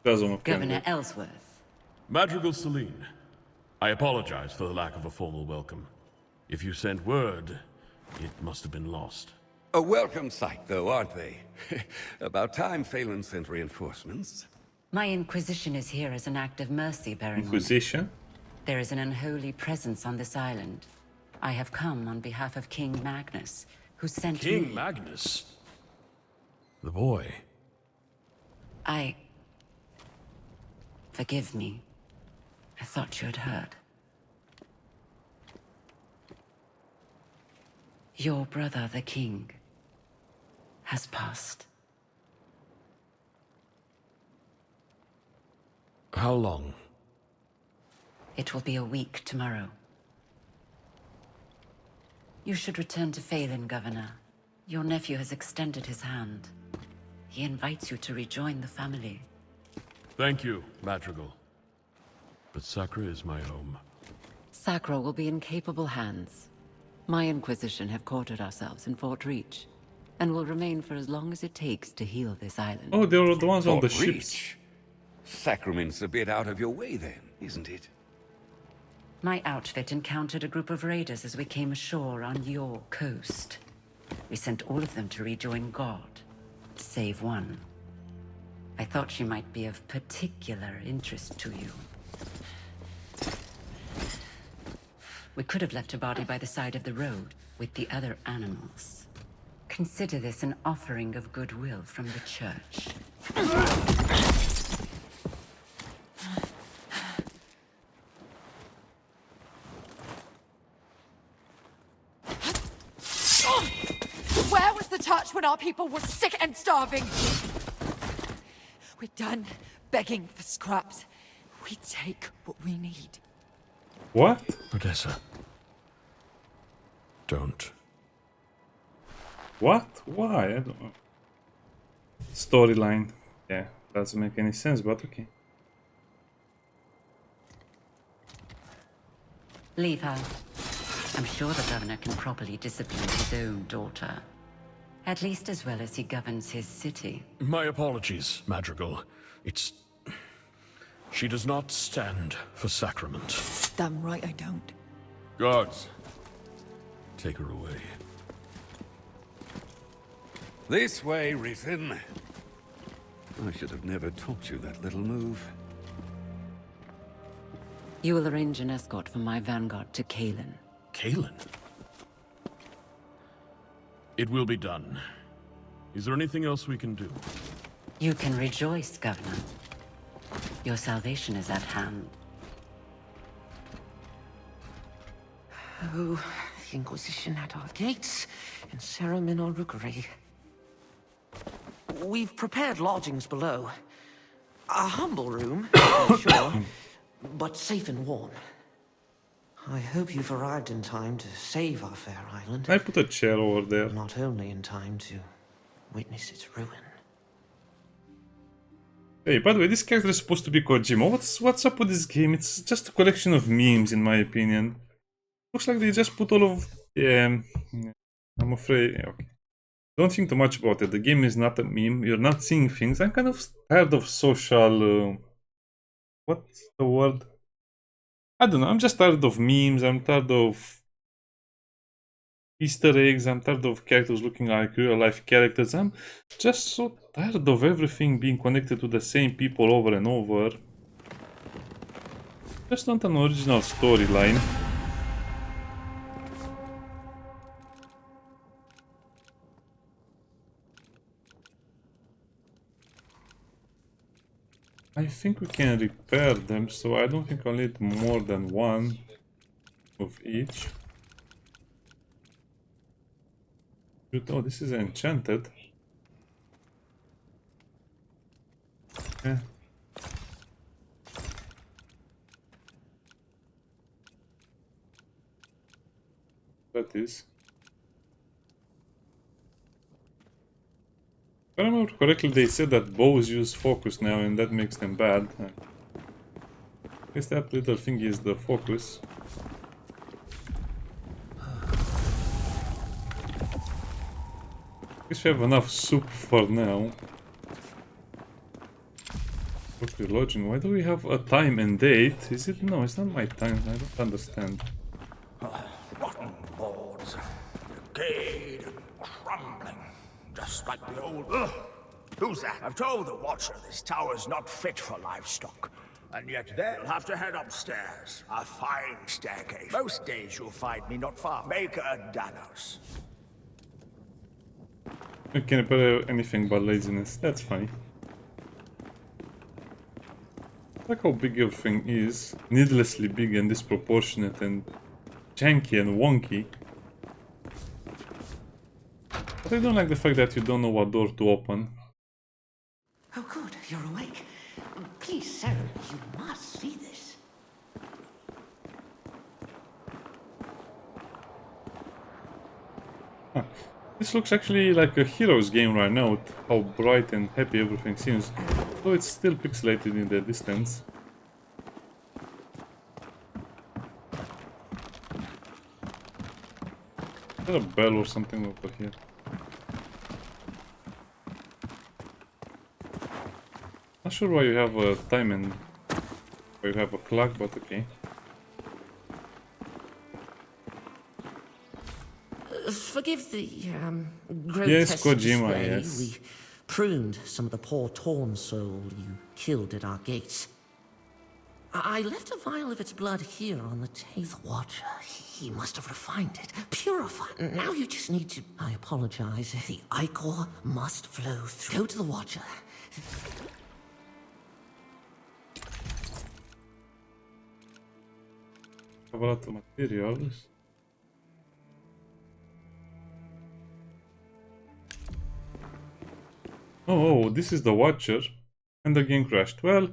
Governor Ellsworth. Madrigal Celine, I apologize for the lack of a formal welcome. If you sent word, it must have been lost. A welcome sight, though, aren't they? About time Phelan sent reinforcements. My Inquisition is here as an act of mercy, Baron. Inquisition? There is an unholy presence on this island. I have come on behalf of King Magnus, who sent me... King Magnus? The boy. Forgive me. I thought you had heard. Your brother, the king, has passed. How long? It will be a week tomorrow. You should return to Phelan, Governor. Your nephew has extended his hand. He invites you to rejoin the family. Thank you, Madrigal. But Sacra is my home. Sacra will be in capable hands. My Inquisition have quartered ourselves in Fort Reach, and will remain for as long as it takes to heal this island. Oh, they were the ones on the Fort ships. Reach? Sacrament's a bit out of your way then, isn't it? My outfit encountered a group of raiders as we came ashore on your coast. We sent all of them to rejoin God, save one. I thought she might be of particular interest to you. We could have left her body by the side of the road with the other animals. Consider this an offering of goodwill from the church. Where was the church when our people were sick and starving? We're done begging for scraps. We take what we need. What? Odessa. Don't. What? Why? I don't know. Storyline. Yeah, doesn't make any sense, but okay. Leave her. I'm sure the governor can properly discipline his own daughter. At least as well as he governs his city. My apologies, Madrigal. She does not stand for Sacrament. Damn right I don't. Guards, take her away. This way, Risen. I should have never taught you that little move. You will arrange an escort for my vanguard to Kalen. Kalen? It will be done. Is there anything else we can do? You can rejoice, Governor. Your salvation is at hand. Oh, the Inquisition at our gates, and Sacrament in our Rookery. We've prepared lodgings below. A humble room, sure, but safe and warm. I hope you've arrived in time to save our fair island. I put a chair over there. Not only in time to witness its ruin. Hey, by the way, this character is supposed to be Kojima. What's up with this game? It's just a collection of memes, in my opinion. Looks like they just put all of... Yeah, I'm afraid... Okay. Don't think too much about it. The game is not a meme. You're not seeing things. I'm kind of tired of social... what's the word? I don't know. I'm just tired of memes. I'm tired of Easter eggs. I'm tired of characters looking like real life characters. I'm just so tired of everything being connected to the same people over and over. Just not an original storyline. I think we can repair them, so I don't think I'll need more than one of each. Oh, this is enchanted. Yeah. That is. If I remember correctly, they said that bows use focus now and that makes them bad. I guess that little thing is the focus. I guess we have enough soup for now. Rookery lodging. Why do we have a time and date? Is it? No, it's not my time. I don't understand. Rotten boards, decayed and crumbling, just like the old... Ugh. Who's that? I've told the Watcher this tower's not fit for livestock, and yet they'll have to head upstairs. A fine staircase. Most days you'll find me not far. Make a Danos. I can't put anything but laziness. That's funny. Look how big everything is. Needlessly big and disproportionate and janky and wonky. But I don't like the fact that you don't know what door to open. Oh, good, you're awake. Please, Sarah, you must see this. Huh. This looks actually like a Heroes game right now, with how bright and happy everything seems. Though it's still pixelated in the distance. Is there a bell or something over here? Not sure why you have a time and why you have a clock, but okay. Forgive the Yes, grotesque Kojima, display. yes. We pruned some of the poor torn soul you killed at our gates. I left a vial of its blood here on the table. The Watcher, he must have refined it, purified. Now you just need to... I apologize. The ichor must flow through. Go to the Watcher. Have a lot of materials. Oh, this is the Watcher. And the game crashed. Well,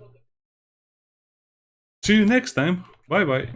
see you next time. Bye bye.